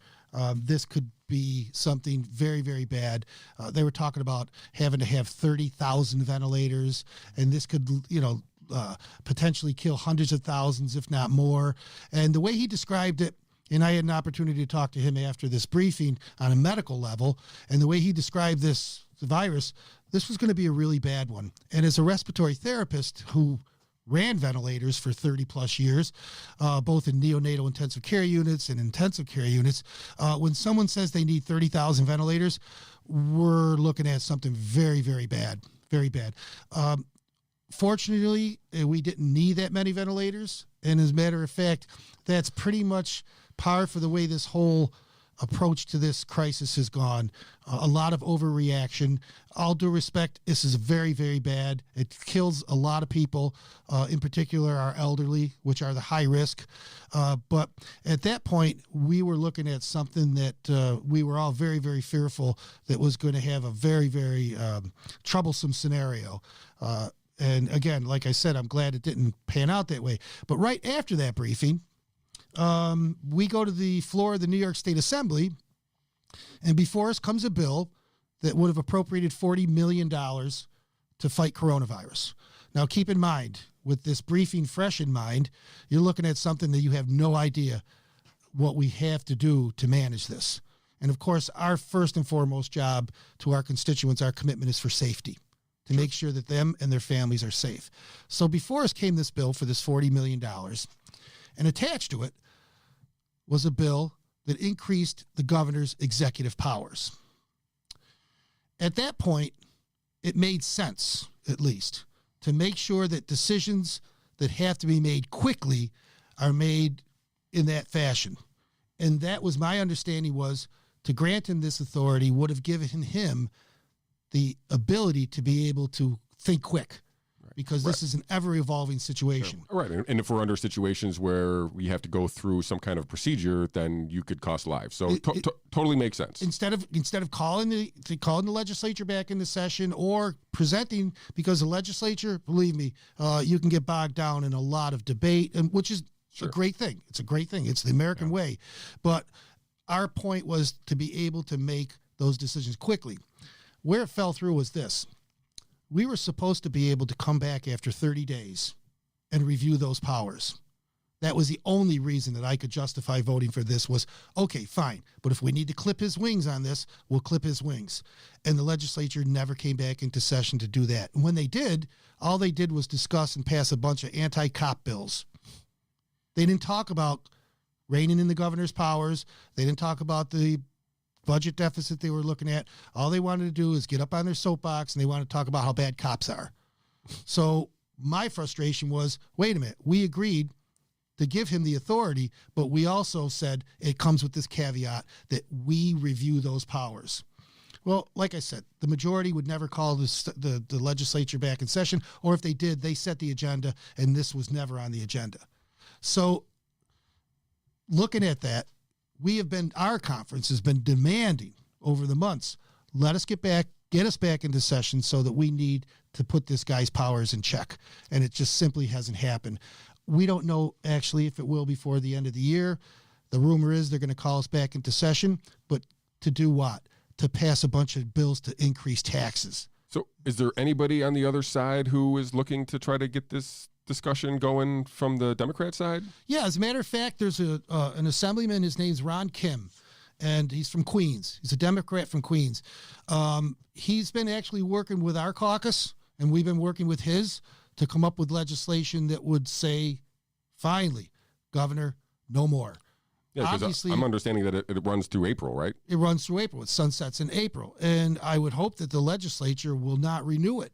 This could be something very, very bad. They were talking about having to have 30,000 ventilators, and this could, potentially kill hundreds of thousands, if not more. And the way he described it, and I had an opportunity to talk to him after this briefing on a medical level, and the way he described the virus, this was going to be a really bad one. And as a respiratory therapist who ran ventilators for 30 plus years, both in neonatal intensive care units and intensive care units, when someone says they need 30,000 ventilators, we're looking at something very, very bad, very bad. Fortunately, we didn't need that many ventilators. And as a matter of fact, that's pretty much par for the way this whole approach to this crisis has gone. A lot of overreaction. All due respect, this is very, very bad. It kills a lot of people, in particular our elderly, which are the high risk. But at that point, we were looking at something that we were all very, very fearful that was going to have a very, very troublesome scenario. And again, like I said, I'm glad it didn't pan out that way. But right after that briefing, we go to the floor of the New York State Assembly, and before us comes a bill that would have appropriated $40 million to fight coronavirus. Now, keep in mind, with this briefing fresh in mind, you're looking at something that you have no idea what we have to do to manage this. And of course, our first and foremost job to our constituents, our commitment is for safety, to make sure that them and their families are safe. So before us came this bill for this $40 million, and attached to it was a bill that increased the governor's executive powers. At that point, it made sense, at least, to make sure that decisions that have to be made quickly are made in that fashion. And that was my understanding, was to grant him this authority would have given him the ability to be able to think quick, because this is an ever-evolving situation. Sure. Right, and if we're under situations where we have to go through some kind of procedure, then you could cost lives. So totally makes sense. Instead of calling the legislature back into session or presenting, because the legislature, believe me, you can get bogged down in a lot of debate, and which is a great thing. It's a great thing. It's the American way. But our point was to be able to make those decisions quickly. Where it fell through was this. We were supposed to be able to come back after 30 days and review those powers. That was the only reason that I could justify voting for this, was, okay, fine, but if we need to clip his wings on this, we'll clip his wings. And the legislature never came back into session to do that. And when they did, all they did was discuss and pass a bunch of anti-cop bills. They didn't talk about reining in the governor's powers. They didn't talk about the budget deficit they were looking at. All they wanted to do is get up on their soapbox, and they wanted to talk about how bad cops are. So my frustration was, wait a minute, we agreed to give him the authority, but we also said it comes with this caveat that we review those powers. Well, like I said, the majority would never call the legislature back in session, or if they did, they set the agenda, and this was never on the agenda. So looking at that, our conference has been demanding over the months, get us back into session, so that we need to put this guy's powers in check. And it just simply hasn't happened. We don't know actually if it will before the end of the year. The rumor is they're going to call us back into session, but to do what? To pass a bunch of bills to increase taxes. So is there anybody on the other side who is looking to try to get this discussion going from the Democrat side? Yeah, as a matter of fact, there's an assemblyman. His name's Ron Kim, and he's from Queens. He's a Democrat from Queens. He's been actually working with our caucus, and we've been working with his to come up with legislation that would say, finally, Governor, no more. Yeah, obviously, I'm understanding that it runs through April, right? It runs through April. It sunsets in April. And I would hope that the legislature will not renew it.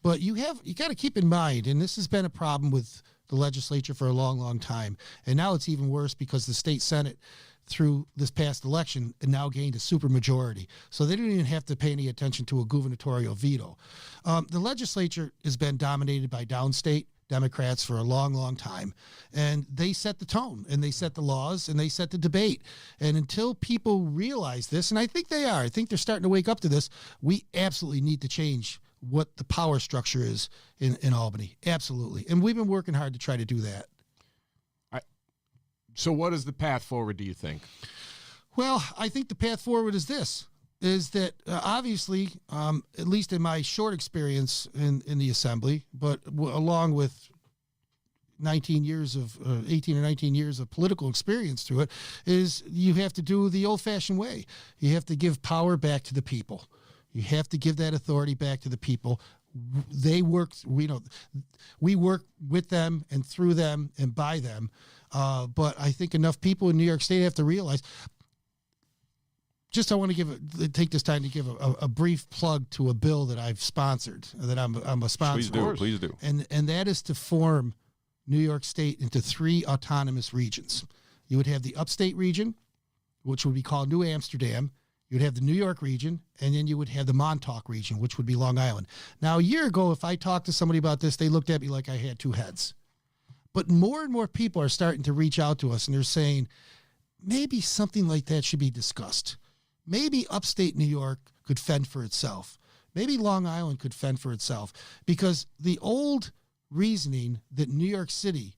But you got to keep in mind, and this has been a problem with the legislature for a long, long time. And now it's even worse because the state Senate, through this past election, now gained a supermajority. So they don't even have to pay any attention to a gubernatorial veto. The legislature has been dominated by downstate Democrats for a long, long time. And they set the tone, and they set the laws, and they set the debate. And until people realize this, and I think they are, I think they're starting to wake up to this, we absolutely need to change what the power structure is in Albany. Absolutely. And we've been working hard to try to do that. So what is the path forward, do you think? Well, I think the path forward is this, is that obviously, at least in my short experience in the assembly, but along with 18 or 19 years of political experience through it, is you have to do the old-fashioned way. You have to give power back to the people. You have to give that authority back to the people. We work with them and through them and by them. But I think enough people in New York State have to realize. I want to take this time to give a brief plug to a bill that I've sponsored, that I'm a sponsor. Please do. And that is to form New York State into 3 autonomous regions. You would have the upstate region, which would be called New Amsterdam. You'd have the New York region, and then you would have the Montauk region, which would be Long Island. Now, a year ago, if I talked to somebody about this, they looked at me like I had 2 heads. But more and more people are starting to reach out to us, and they're saying, maybe something like that should be discussed. Maybe upstate New York could fend for itself. Maybe Long Island could fend for itself. Because the old reasoning that New York City,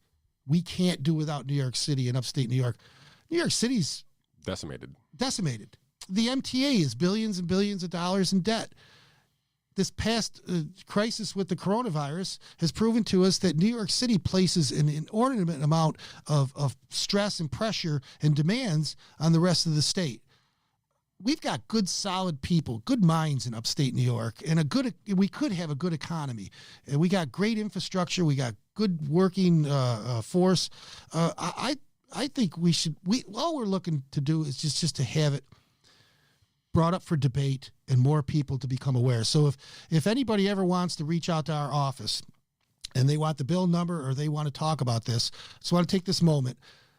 we can't do without New York City and upstate New York City's decimated. The MTA is billions and billions of dollars in debt. This past crisis with the coronavirus has proven to us that New York City places an inordinate amount of stress and pressure and demands on the rest of the state. We've got good, solid people, good minds in upstate New York, and we could have a good economy. And we got great infrastructure. We got good working force. I think all we're looking to do is just to have it brought up for debate and more people to become aware. So if anybody ever wants to reach out to our office and they want the bill number or they want to talk about this, so I want to take this moment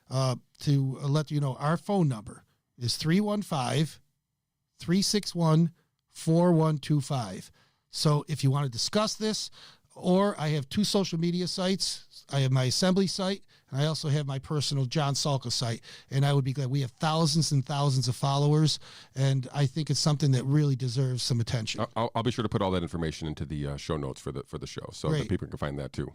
to let you know our phone number is 315-361-4125. So if you want to discuss this, or I have 2 social media sites. I have my assembly site, and I also have my personal John Salka site. And I would be glad. We have thousands and thousands of followers, and I think it's something that really deserves some attention. I'll be sure to put all that information into the show notes for the show, so that people can find that too.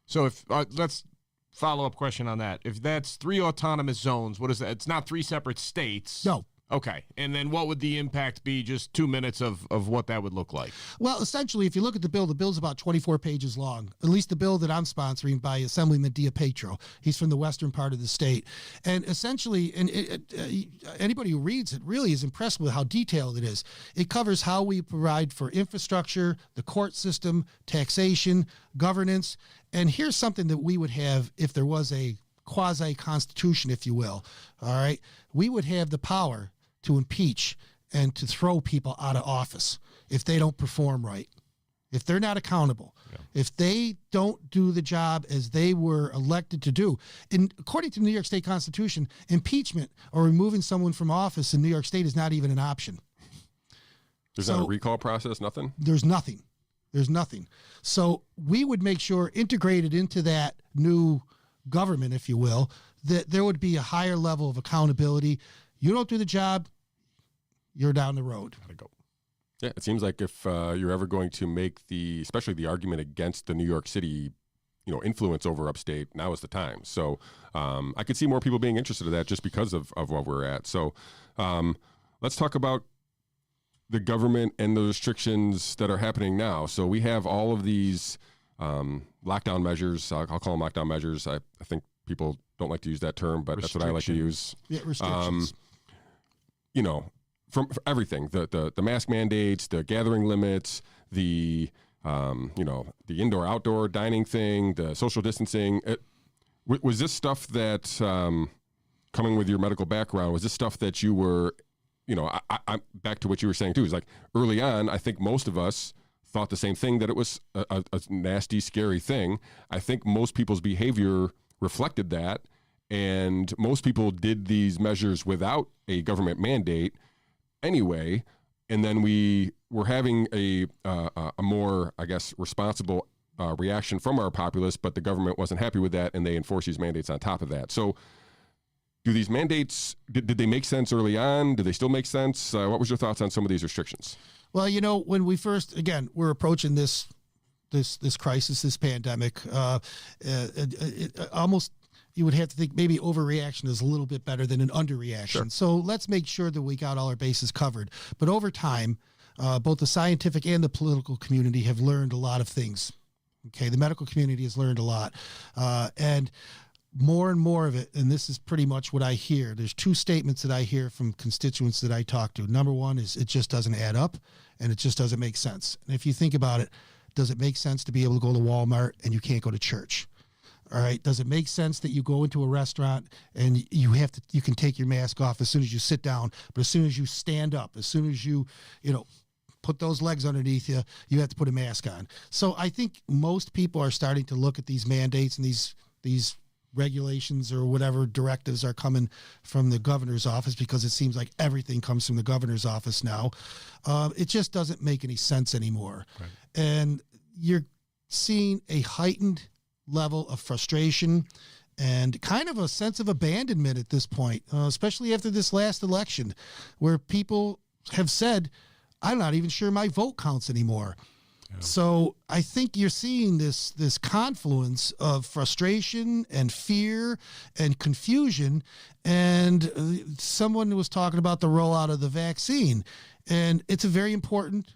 So if let's follow-up question on that. If that's 3 autonomous zones, what is that? It's not 3 separate states. No. Okay. And then what would the impact be? Just 2 minutes of what that would look like. Well, essentially, if you look at the bill's about 24 pages long, at least the bill that I'm sponsoring by Assemblyman Diapetro. He's from the western part of the state. And essentially, anybody who reads it really is impressed with how detailed it is. It covers how we provide for infrastructure, the court system, taxation, governance. And here's something that we would have if there was a quasi-constitution, if you will. All right. We would have the power to impeach and to throw people out of office if they don't perform right, if they're not accountable, if they don't do the job as they were elected to do. And according to the New York State Constitution, impeachment or removing someone from office in New York State is not even an option. There's not a recall process, nothing? There's nothing. There's nothing. So we would make sure, integrated into that new government, if you will, that there would be a higher level of accountability. You don't do the job, you're down the road. Gotta go. Yeah, it seems like if you're ever going to make especially the argument against the New York City, influence over upstate, now is the time. So I could see more people being interested in that just because of where we're at. So let's talk about the government and the restrictions that are happening now. So we have all of these lockdown measures. I'll call them lockdown measures. I think people don't like to use that term, but that's what I like to use. Yeah, restrictions. From everything, the mask mandates, the gathering limits, the indoor-outdoor dining thing, the social distancing. Was this stuff that, coming with your medical background, was this stuff that you were, I back to what you were saying too, is like early on, I think most of us thought the same thing, that it was a nasty, scary thing. I think most people's behavior reflected that, and most people did these measures without a government mandate anyway, and then we were having a more, I guess, responsible reaction from our populace, but the government wasn't happy with that, and they enforced these mandates on top of that. So do these mandates, did they make sense early on? Do they still make sense? What was your thoughts on some of these restrictions? Well, when we first, again, we're approaching this crisis, this pandemic, almost, you would have to think maybe overreaction is a little bit better than an underreaction. Sure. So let's make sure that we got all our bases covered. But over time, both the scientific and the political community have learned a lot of things. Okay, the medical community has learned a lot. And more and more of it, and this is pretty much what I hear. There's 2 statements that I hear from constituents that I talk to. Number one is it just doesn't add up, and it just doesn't make sense. And if you think about it, does it make sense to be able to go to Walmart and you can't go to church? All right. Does it make sense that you go into a restaurant and you can take your mask off as soon as you sit down, but as soon as you stand up, as soon as you put those legs underneath you, you have to put a mask on. So I think most people are starting to look at these mandates and these regulations or whatever directives are coming from the governor's office, because it seems like everything comes from the governor's office now. It just doesn't make any sense anymore. Right. And you're seeing a heightened level of frustration and kind of a sense of abandonment at this point, especially after this last election, where people have said, I'm not even sure my vote counts anymore. So I think you're seeing this confluence of frustration and fear and confusion. And someone was talking about the rollout of the vaccine, and it's a very important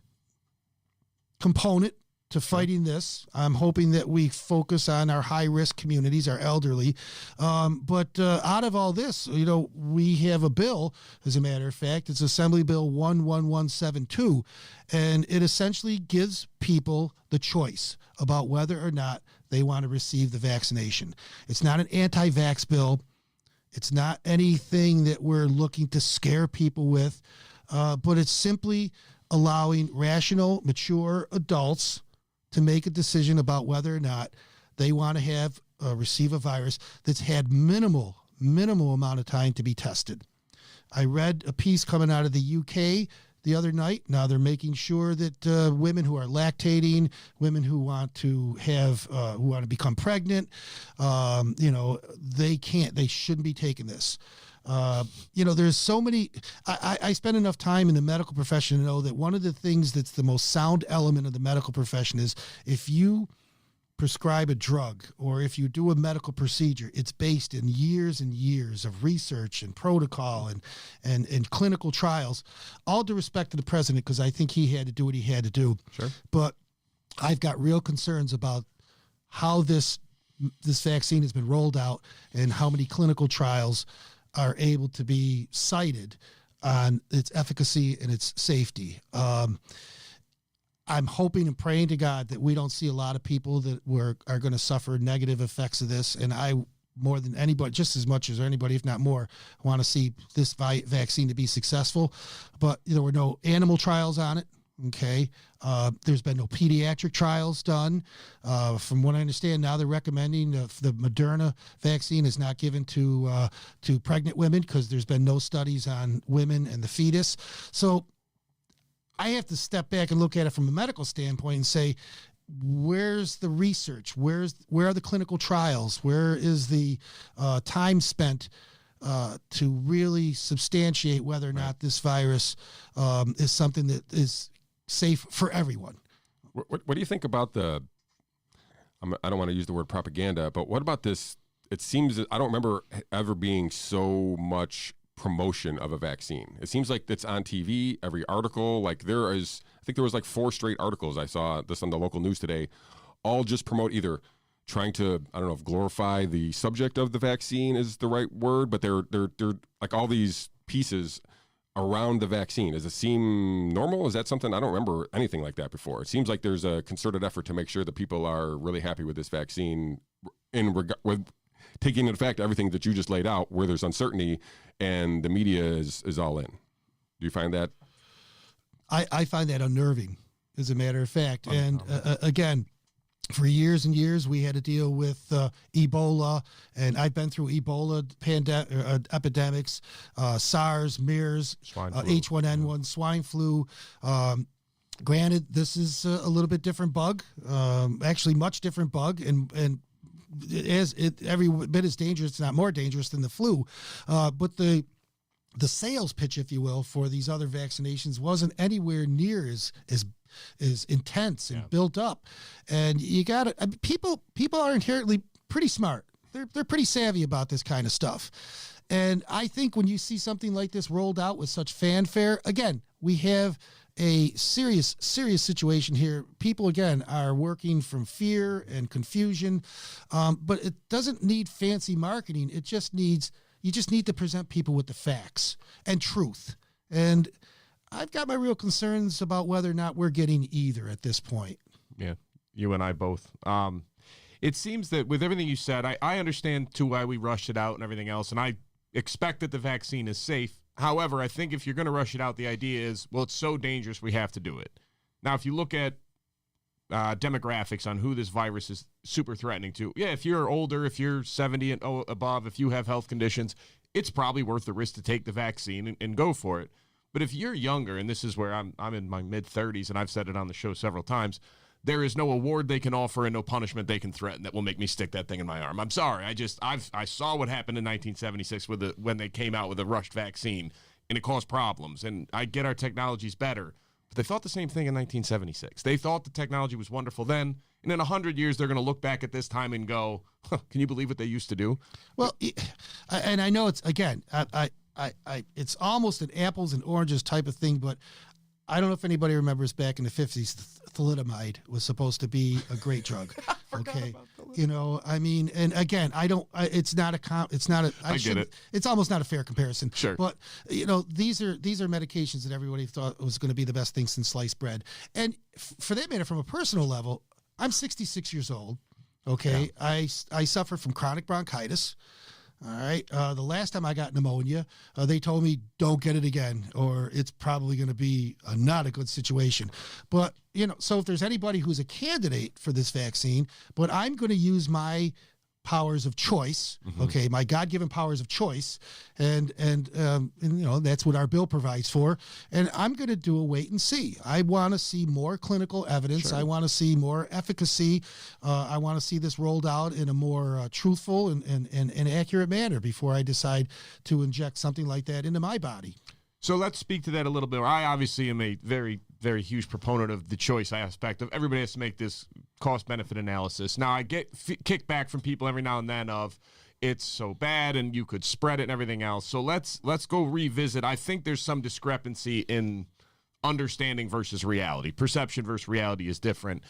component to fighting this. I'm hoping that we focus on our high-risk communities, our elderly. But out of all this, we have a bill, as a matter of fact. It's Assembly Bill 11172, and it essentially gives people the choice about whether or not they want to receive the vaccination. It's not an anti-vax bill. It's not anything that we're looking to scare people with, but it's simply allowing rational, mature adults to make a decision about whether or not they want to have receive a virus that's had minimal amount of time to be tested. I read a piece coming out of the UK the other night. Now they're making sure that women who are lactating, women who want to have, who want to become pregnant, they shouldn't be taking this. There's so many, I spend enough time in the medical profession to know that one of the things that's the most sound element of the medical profession is if you prescribe a drug or if you do a medical procedure, it's based in years and years of research and protocol and clinical trials. All due respect to the president, because I think he had to do what he had to do. Sure. But I've got real concerns about how this vaccine has been rolled out and how many clinical trials are able to be cited on its efficacy and its safety. I'm hoping and praying to God that we don't see a lot of people that are going to suffer negative effects of this. And I, more than anybody, just as much as anybody, if not more, want to see this vaccine to be successful. But there were no animal trials on it. Okay. There's been no pediatric trials done. From what I understand, now they're recommending the Moderna vaccine is not given to pregnant women because there's been no studies on women and the fetus. So I have to step back and look at it from a medical standpoint and say, where's the research? Where are the clinical trials? Where is the time spent to really substantiate whether or not this virus is something that is safe for everyone? What do you think about I don't want to use the word propaganda, but what about this? It seems that I don't remember ever being so much promotion of a vaccine. It seems like it's on TV, every article. Like I think there was like 4 straight articles. I saw this on the local news today, all just promote either trying to, I don't know if glorify the subject of the vaccine is the right word, but they're like all these pieces around the vaccine. Does it seem normal? Is that something? I don't remember anything like that before. It seems like there's a concerted effort to make sure that people are really happy with this vaccine with taking into fact everything that you just laid out, where there's uncertainty and the media is all in. Do you find that? I find that unnerving, as a matter of fact. And again, for years and years, we had to deal with Ebola, and I've been through Ebola epidemics, SARS, MERS, H1N1, swine flu. Granted, this is a little bit different bug, actually much different bug, and every bit as dangerous, it's not more dangerous than the flu. But the sales pitch, if you will, for these other vaccinations wasn't anywhere near as intense and built up. And people are inherently pretty smart. They're pretty savvy about this kind of stuff. And I think when you see something like this rolled out with such fanfare, again, we have a serious situation here. People, again, are working from fear and confusion, but it doesn't need fancy marketing. You just need to present people with the facts and truth. And I've got my real concerns about whether or not we're getting either at this point. Yeah, you and I both. It seems that with everything you said, I understand, too, why we rushed it out and everything else, and I expect that the vaccine is safe. However, I think if you're going to rush it out, the idea is, well, it's so dangerous, we have to do it. Now, if you look at demographics on who this virus is super threatening to, if you're older, if you're 70 and above, if you have health conditions, it's probably worth the risk to take the vaccine and go for it. But if you're younger, and this is where I'm in my mid-30s, and I've said it on the show several times, there is no award they can offer and no punishment they can threaten that will make me stick that thing in my arm. I'm sorry. I saw what happened in 1976 when they came out with a rushed vaccine, and it caused problems. And I get our technology's better, But they thought the same thing in 1976. They thought the technology was wonderful then, and in 100 years, they're going to look back at this time and go, huh, can you believe what they used to do? Well, and I know it's, again, it's almost an apples and oranges type of thing, but I don't know if anybody remembers back in the 50s, thalidomide was supposed to be a great drug. Okay. You know, I mean, and again, I get it. It's almost not a fair comparison. Sure. But, you know, these are medications that everybody thought was going to be the best thing since sliced bread. And for that matter, from a personal level, I'm 66 years old. Okay. Yeah. I suffer from chronic bronchitis. All right. The last time I got pneumonia, they told me don't get it again, or it's probably going to be not a good situation. But, you know, so if there's anybody who's a candidate for this vaccine, but I'm going to use my powers of choice, okay, my God-given powers of choice, and you know, that's what our bill provides for, and I'm going to do a wait and see. I want to see more clinical evidence. Sure. I want to see more efficacy. I want to see this rolled out in a more truthful and accurate manner before I decide to inject something like that into my body. So let's speak to that a little bit. I obviously am a very, very huge proponent of the choice aspect of everybody has to make this cost-benefit analysis. Now, I get kickback from people every now and then of it's so bad and you could spread it and everything else. So let's go revisit. I think there's some discrepancy in understanding versus reality. Perception versus reality is different.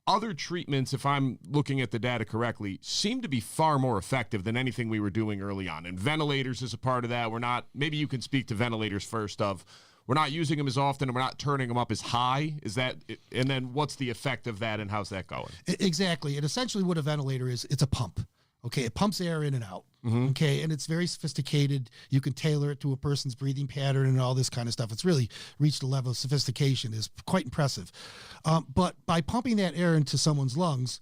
Other treatments, if I'm looking at the data correctly, seem to be far more effective than anything we were doing early on. And ventilators is a part of that. We're not, maybe you can speak to ventilators first of, we're not using them as often and we're not turning them up as high. Is that, and then what's the effect of that and how's that going? Exactly. And essentially what a ventilator is, it's a pump. Okay. It pumps air in and out. Okay. And it's very sophisticated. You can tailor it to a person's breathing pattern and all this kind of stuff. It's really reached a level of sophistication is quite impressive. But by pumping that air into someone's lungs,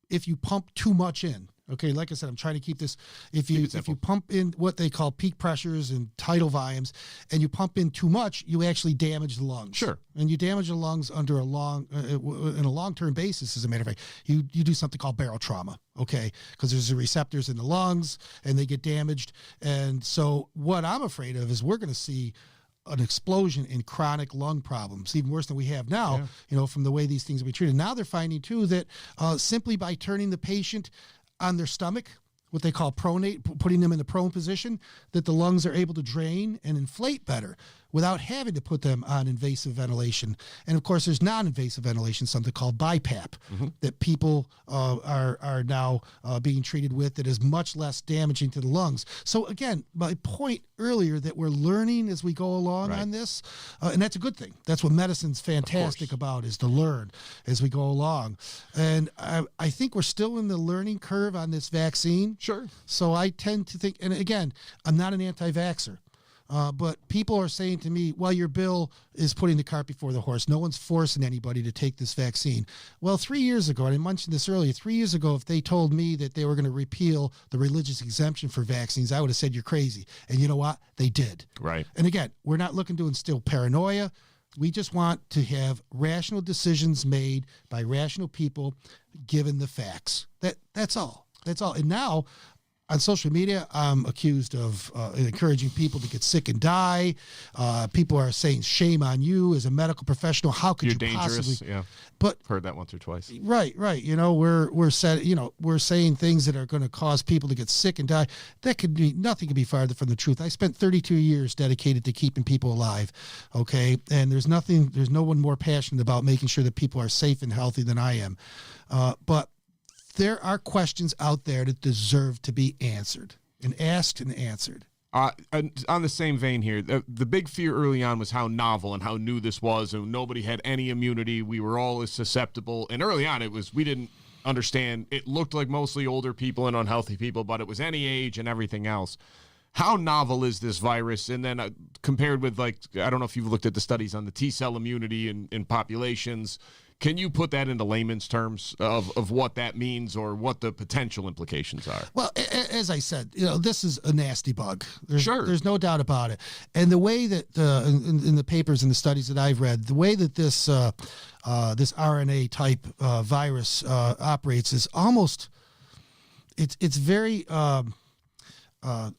if you pump too much in, okay, like I said, I'm trying to keep this. If you pump in what they call peak pressures and tidal volumes, and you pump in too much, you actually damage the lungs. Sure. And you damage the lungs under in a long-term basis. As a matter of fact, you do something called barrel trauma. Okay, because there's the receptors in the lungs, and they get damaged. And so, what I'm afraid of is we're going to see an explosion in chronic lung problems, even worse than we have now, you know, from the way these things are being treated. Now they're finding, too, that simply by turning the patient on their stomach, what they call pronate, putting them in the prone position, that the lungs are able to drain and inflate better without having to put them on invasive ventilation. And of course, there's non-invasive ventilation, something called BiPAP, that people are now being treated with that is much less damaging to the lungs. So again, my point earlier that we're learning as we go along on this, and that's a good thing. That's what medicine's fantastic about, is to learn as we go along. And I think we're still in the learning curve on this vaccine. Sure. So I tend to think, and again, I'm not an anti-vaxxer. But people are saying to me, well, your bill is putting the cart before the horse. No one's forcing anybody to take this vaccine. Well, 3 years ago, and I mentioned this earlier, 3 years ago, if they told me that they were going to repeal the religious exemption for vaccines, I would have said, you're crazy. And you know what? They did. Right. And again, we're not looking to instill paranoia. We just want to have rational decisions made by rational people, given the facts. That's all. That's all. And now, on social media, I'm accused of encouraging people to get sick and die. People are saying, "Shame on you as a medical professional. How could you possibly?" Yeah, but heard that once or twice. Right. You know, we're saying things that are going to cause people to get sick and die. That could be nothing. Could be farther from the truth. I spent 32 years dedicated to keeping people alive. Okay, and there's no one more passionate about making sure that people are safe and healthy than I am. But there are questions out there that deserve to be answered and asked and answered. On the same vein here, the big fear early on was how novel and how new this was, and nobody had any immunity. We were all as susceptible. And early on, we didn't understand. It looked like mostly older people and unhealthy people, but it was any age and everything else. How novel is this virus? And then compared with, like, I don't know if you've looked at the studies on the T-cell immunity in populations. Can you put that into layman's terms of what that means or what the potential implications are? Well, as I said, you know, this is a nasty bug. There's no doubt about it. And the way that in the papers and the studies that I've read, the way that this RNA type virus operates is almost it's very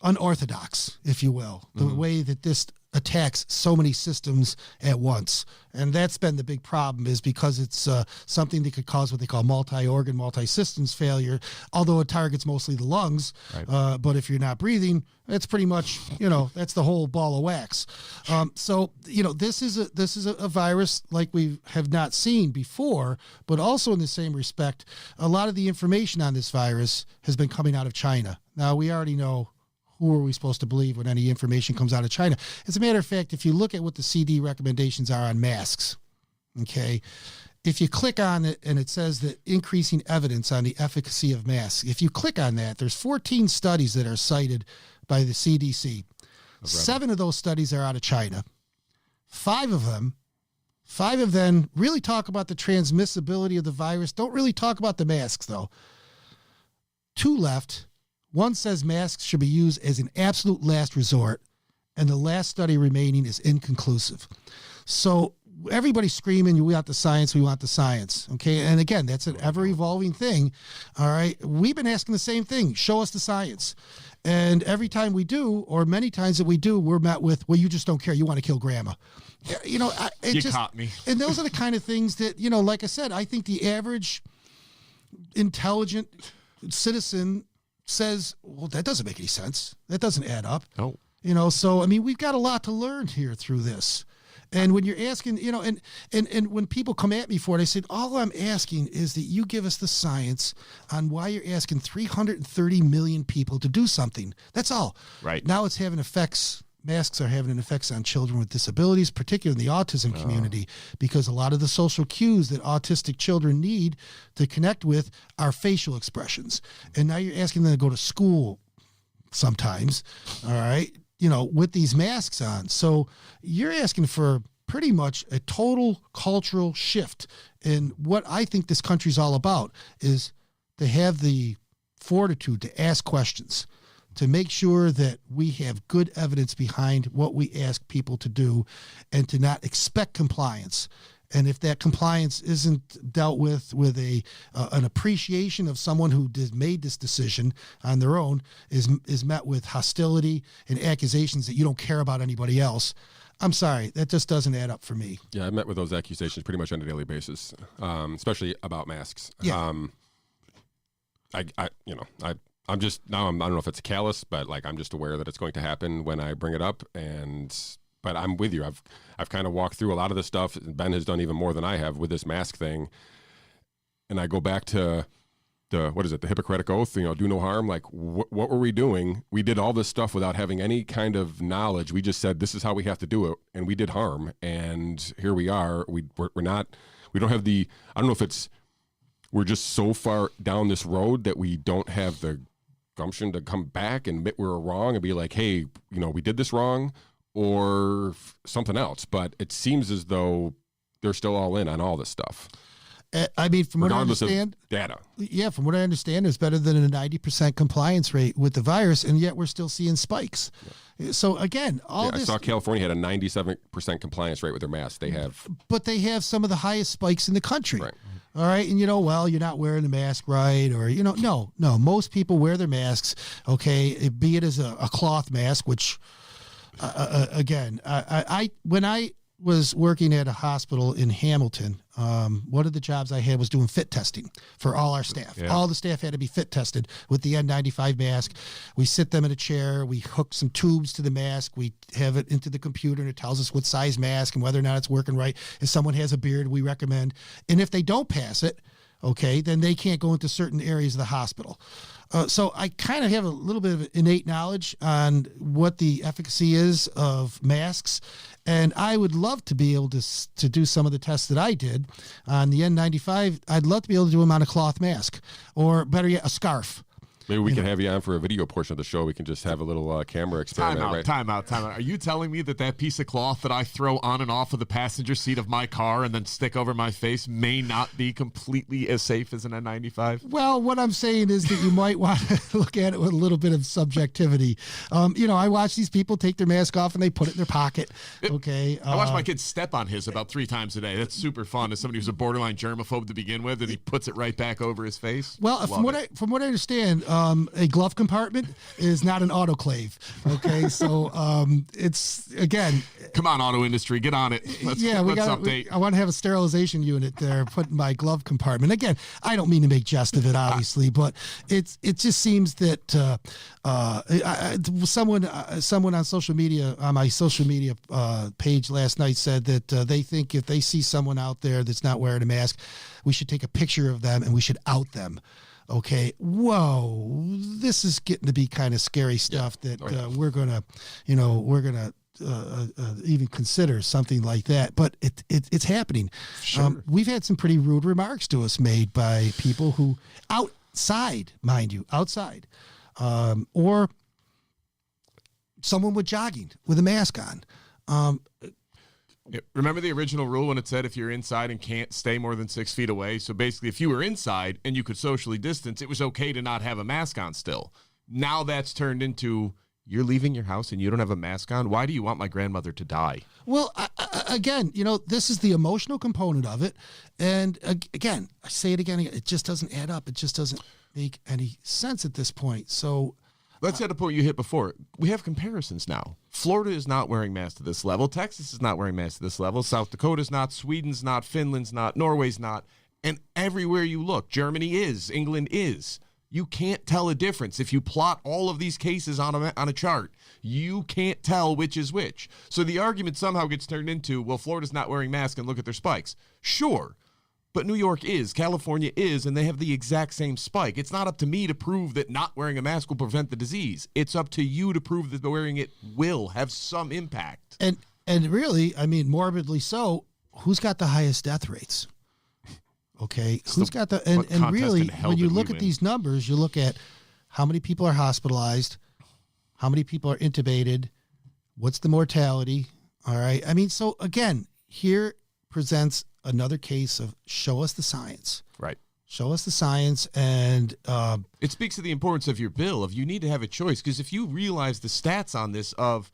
unorthodox, if you will, the way that this attacks so many systems at once. And that's been the big problem, is because it's something that could cause what they call multi-organ, multi-systems failure, although it targets mostly the lungs. Right. But if you're not breathing, it's pretty much, that's the whole ball of wax. So, this is a virus like we have not seen before, but also in the same respect, a lot of the information on this virus has been coming out of China. Now, we already know who are we supposed to believe when any information comes out of China. As a matter of fact, if you look at what the CD recommendations are on masks, okay, if you click on it and it says that increasing evidence on the efficacy of masks, if you click on that, there's 14 studies that are cited by the CDC. 7 of those studies are out of China. 5 of them really talk about the transmissibility of the virus, don't really talk about the masks, though. 2 left. One says masks should be used as an absolute last resort, and the last study remaining is inconclusive. So everybody's screaming, we want the science, we want the science. Okay. And again, that's an ever evolving thing. All right. We've been asking the same thing. Show us the science. And every time we do, or many times that we do, we're met with, well, you just don't care. You want to kill grandma. You caught me. And those are the kind of things that, like I said, I think the average intelligent citizen says, well, that doesn't make any sense. That doesn't add up. No. So, I mean, we've got a lot to learn here through this. And when you're asking, and when people come at me for it, I said, all I'm asking is that you give us the science on why you're asking 330 million people to do something. That's all. Right. Now it's having effects. Masks are having an effect on children with disabilities, particularly in the autism community, because a lot of the social cues that autistic children need to connect with are facial expressions. And now you're asking them to go to school sometimes, all right, with these masks on. So you're asking for pretty much a total cultural shift. And what I think this country's all about is to have the fortitude to ask questions, to make sure that we have good evidence behind what we ask people to do, and to not expect compliance. And if that compliance isn't dealt with an appreciation of someone who made this decision on their own, is met with hostility and accusations that you don't care about anybody else, I'm sorry, that just doesn't add up for me. Yeah, I met with those accusations pretty much on a daily basis, especially about masks. Yeah. I'm just now. I don't know if it's callous, but I'm just aware that it's going to happen when I bring it up. But I'm with you. I've kind of walked through a lot of this stuff. Ben has done even more than I have with this mask thing. And I go back to the Hippocratic Oath. Do no harm. What were we doing? We did all this stuff without having any kind of knowledge. We just said this is how we have to do it, and we did harm. And here we are. We're not. We don't have the. I don't know if it's. We're just so far down this road that we don't have the gumption to come back and admit we were wrong and be like, hey, we did this wrong, or something else. But it seems as though they're still all in on all this stuff. I mean, from what I understand, data. Yeah, from what I understand, it's better than a 90% compliance rate with the virus, and yet we're still seeing spikes. Yeah. So again, I saw California had a 97% compliance rate with their masks. But they have some of the highest spikes in the country. Right. All right. And, you're not wearing the mask right. Or, no. Most people wear their masks, okay, be it as a cloth mask, which, again, when I was working at a hospital in Hamilton, one of the jobs I had was doing fit testing for all our staff. Yeah. All the staff had to be fit tested with the N95 mask. We sit them in a chair. We hook some tubes to the mask. We have it into the computer, and it tells us what size mask and whether or not it's working right. If someone has a beard, we recommend. And if they don't pass it, okay, then they can't go into certain areas of the hospital. So I kind of have a little bit of innate knowledge on what the efficacy is of masks. And I would love to be able to do some of the tests that I did on the N95. I'd love to be able to do them on a cloth mask, or better yet, a scarf. Maybe we can have you on for a video portion of the show. We can just have a little camera experiment. Time out. Are you telling me that piece of cloth that I throw on and off of the passenger seat of my car and then stick over my face may not be completely as safe as an N95? Well, what I'm saying is that you might want to look at it with a little bit of subjectivity. I watch these people take their mask off and they put it in their pocket. Okay. I watch my kids step on his about 3 times a day. That's super fun. As somebody who's a borderline germaphobe to begin with, and he puts it right back over his face. Well, from what I understand, a glove compartment is not an autoclave. Okay, so it's again. Come on, auto industry, get on it. Let's update. I want to have a sterilization unit there, put in my glove compartment. Again, I don't mean to make jest of it, obviously, but it just seems that someone on social media, on my social media page last night, said that they think if they see someone out there that's not wearing a mask, we should take a picture of them and we should out them. Okay, whoa, this is getting to be kind of scary stuff that we're gonna even consider something like that. But it's happening. Sure. We've had some pretty rude remarks to us made by people who outside, mind you, outside, or someone with jogging with a mask on. Remember the original rule when it said if you're inside and can't stay more than 6 feet away? So basically, if you were inside and you could socially distance, it was okay to not have a mask on still. Now that's turned into you're leaving your house and you don't have a mask on. Why do you want my grandmother to die? Well, again, this is the emotional component of it. And again, I say it again, it just doesn't add up. It just doesn't make any sense at this point. So let's hit a point you hit before. We have comparisons now. Florida is not wearing masks to this level. Texas is not wearing masks to this level. South Dakota's not. Sweden's not. Finland's not. Norway's not. And everywhere you look, Germany is. England is. You can't tell a difference. If you plot all of these cases on a chart, you can't tell which is which. So the argument somehow gets turned into, well, Florida's not wearing masks and look at their spikes. Sure. But New York is, California is, and they have the exact same spike. It's not up to me to prove that not wearing a mask will prevent the disease. It's up to you to prove that wearing it will have some impact. And really, I mean, morbidly so, who's got the highest death rates? Okay, who's got the and really, when you look at these numbers, you look at how many people are hospitalized, how many people are intubated, what's the mortality? All right, I mean, so again, here presents another case of show us the science. Right. Show us the science, and it speaks to the importance of your bill. Of you need to have a choice, because if you realize the stats on this of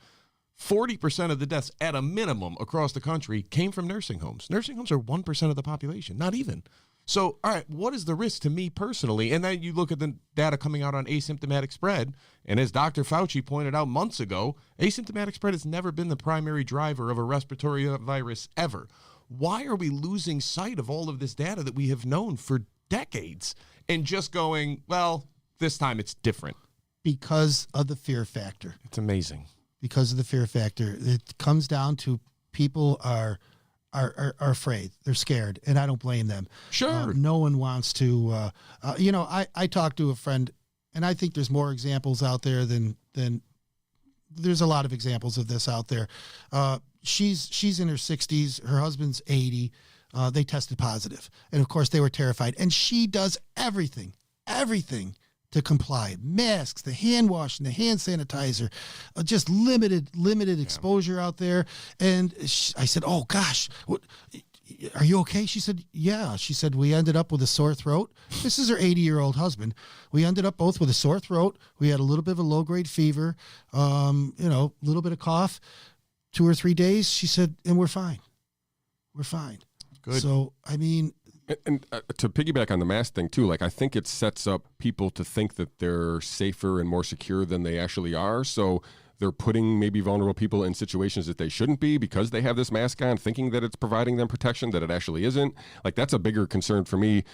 40% of the deaths at a minimum across the country came from nursing homes. Nursing homes are 1% of the population, not even. So, all right, what is the risk to me personally? And then you look at the data coming out on asymptomatic spread, and as Dr. Fauci pointed out months ago, asymptomatic spread has never been the primary driver of a respiratory virus ever. Why are we losing sight of all of this data that we have known for decades and just going, well, this time it's different? Because of the fear factor. It's amazing. Because of the fear factor. It comes down to people are afraid. They're scared, and I don't blame them. Sure. No one wants to, I talked to a friend, and I think there's more examples out there than there's a lot of examples of this out there. She's in her 60s. Her husband's 80. They tested positive. And, of course, they were terrified. And she does everything to comply. Masks, the hand washing, the hand sanitizer, just limited exposure out there. And I said, oh, gosh, are you okay? She said, yeah. She said, we ended up with a sore throat. This is her 80-year-old husband. We ended up both with a sore throat. We had a little bit of a low-grade fever, a little bit of cough. 2 or 3 days, she said, and we're fine. We're fine. Good. So, I mean... And to piggyback on the mask thing, too, like I think it sets up people to think that they're safer and more secure than they actually are. So they're putting maybe vulnerable people in situations that they shouldn't be because they have this mask on, thinking that it's providing them protection, that it actually isn't. Like, that's a bigger concern for me.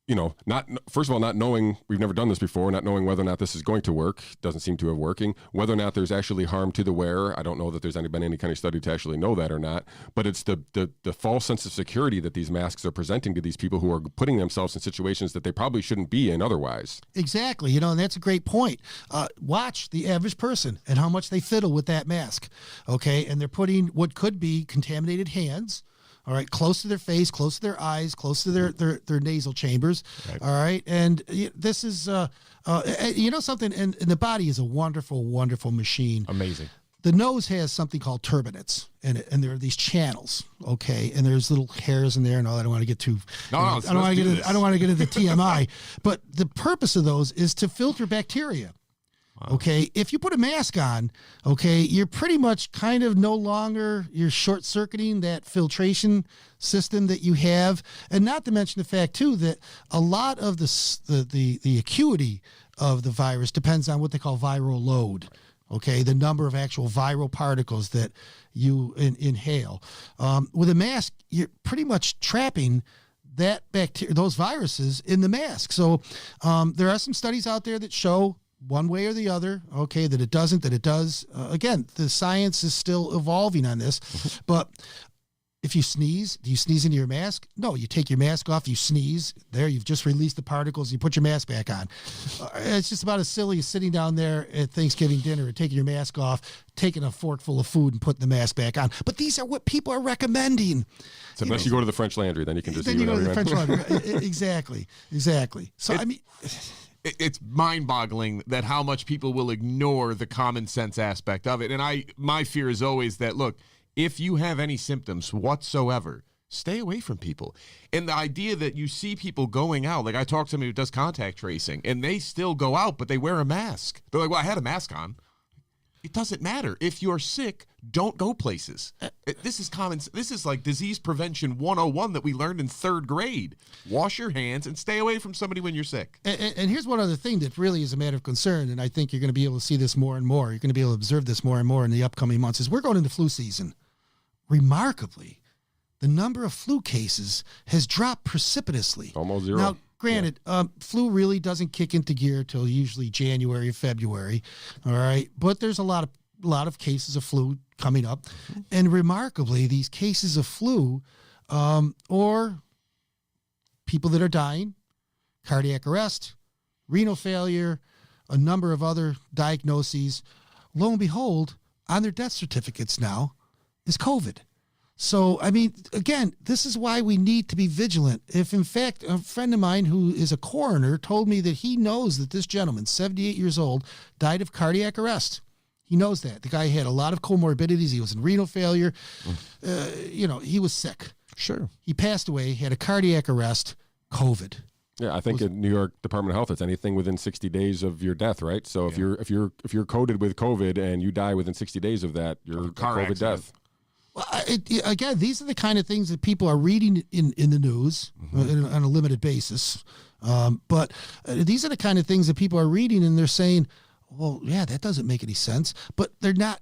Not first of all, not knowing, we've never done this before, not knowing whether or not this is going to work, doesn't seem to have working, whether or not there's actually harm to the wearer. I don't know that there's been any kind of study to actually know that or not, but it's the false sense of security that these masks are presenting to these people who are putting themselves in situations that they probably shouldn't be in otherwise. Exactly. And that's a great point. Watch the average person and how much they fiddle with that mask. Okay. And they're putting what could be contaminated hands, all right, close to their face, close to their eyes, close to their nasal chambers. Right. All right. And this is, something, and the body is a wonderful, wonderful machine. Amazing. The nose has something called turbinates in it, and there are these channels, okay, and there's little hairs in there and all. I don't want to get too. I don't want to get into TMI, but the purpose of those is to filter bacteria. Okay, if you put a mask on, okay, you're pretty much kind of no longer, you're short-circuiting that filtration system that you have, and not to mention the fact too that a lot of the acuity of the virus depends on what they call viral load. Okay, the number of actual viral particles that you inhale. With a mask, you're pretty much trapping that bacteria, those viruses in the mask. So there are some studies out there that show one way or the other, okay, that it doesn't, that it does. Again, the science is still evolving on this, but if you sneeze, do you sneeze into your mask? No, you take your mask off, you sneeze. There, you've just released the particles, you put your mask back on. It's just about as silly as sitting down there at Thanksgiving dinner and taking your mask off, taking a fork full of food and putting the mask back on. But these are what people are recommending. So unless you go to the French Laundry, then you can just then do you go to the whatever French you want. Laundry. Exactly. So, I mean... It's mind-boggling that how much people will ignore the common sense aspect of it. And my fear is always that, look, if you have any symptoms whatsoever, stay away from people. And the idea that you see people going out, like I talked to somebody who does contact tracing, and they still go out, but they wear a mask. They're like, well, I had a mask on. It doesn't matter. If you're sick, don't go places. This is common. This is like disease prevention 101 that we learned in 3rd grade. Wash your hands and stay away from somebody when you're sick. And here's one other thing that really is a matter of concern, and I think you're going to be able to see this more and more. You're going to be able to observe this more and more in the upcoming months, is we're going into flu season. Remarkably, the number of flu cases has dropped precipitously. Almost zero. Now, granted, flu really doesn't kick into gear till usually January, February. All right. But there's a lot of cases of flu coming up. And remarkably, these cases of flu or people that are dying, cardiac arrest, renal failure, a number of other diagnoses, lo and behold, on their death certificates now is COVID. So, I mean, again, this is why we need to be vigilant. If, in fact, a friend of mine who is a coroner told me that he knows that this gentleman, 78 years old, died of cardiac arrest. He knows that. The guy had a lot of comorbidities. He was in renal failure. He was sick. Sure. He passed away, had a cardiac arrest, COVID. Yeah, I think in New York Department of Health, it's anything within 60 days of your death, right? So if you're coded with COVID and you die within 60 days of that, you're a COVID accident. death. Well, again, these are the kind of things that people are reading in the news on a limited basis. But these are the kind of things that people are reading and they're saying, well, yeah, that doesn't make any sense. But they're not.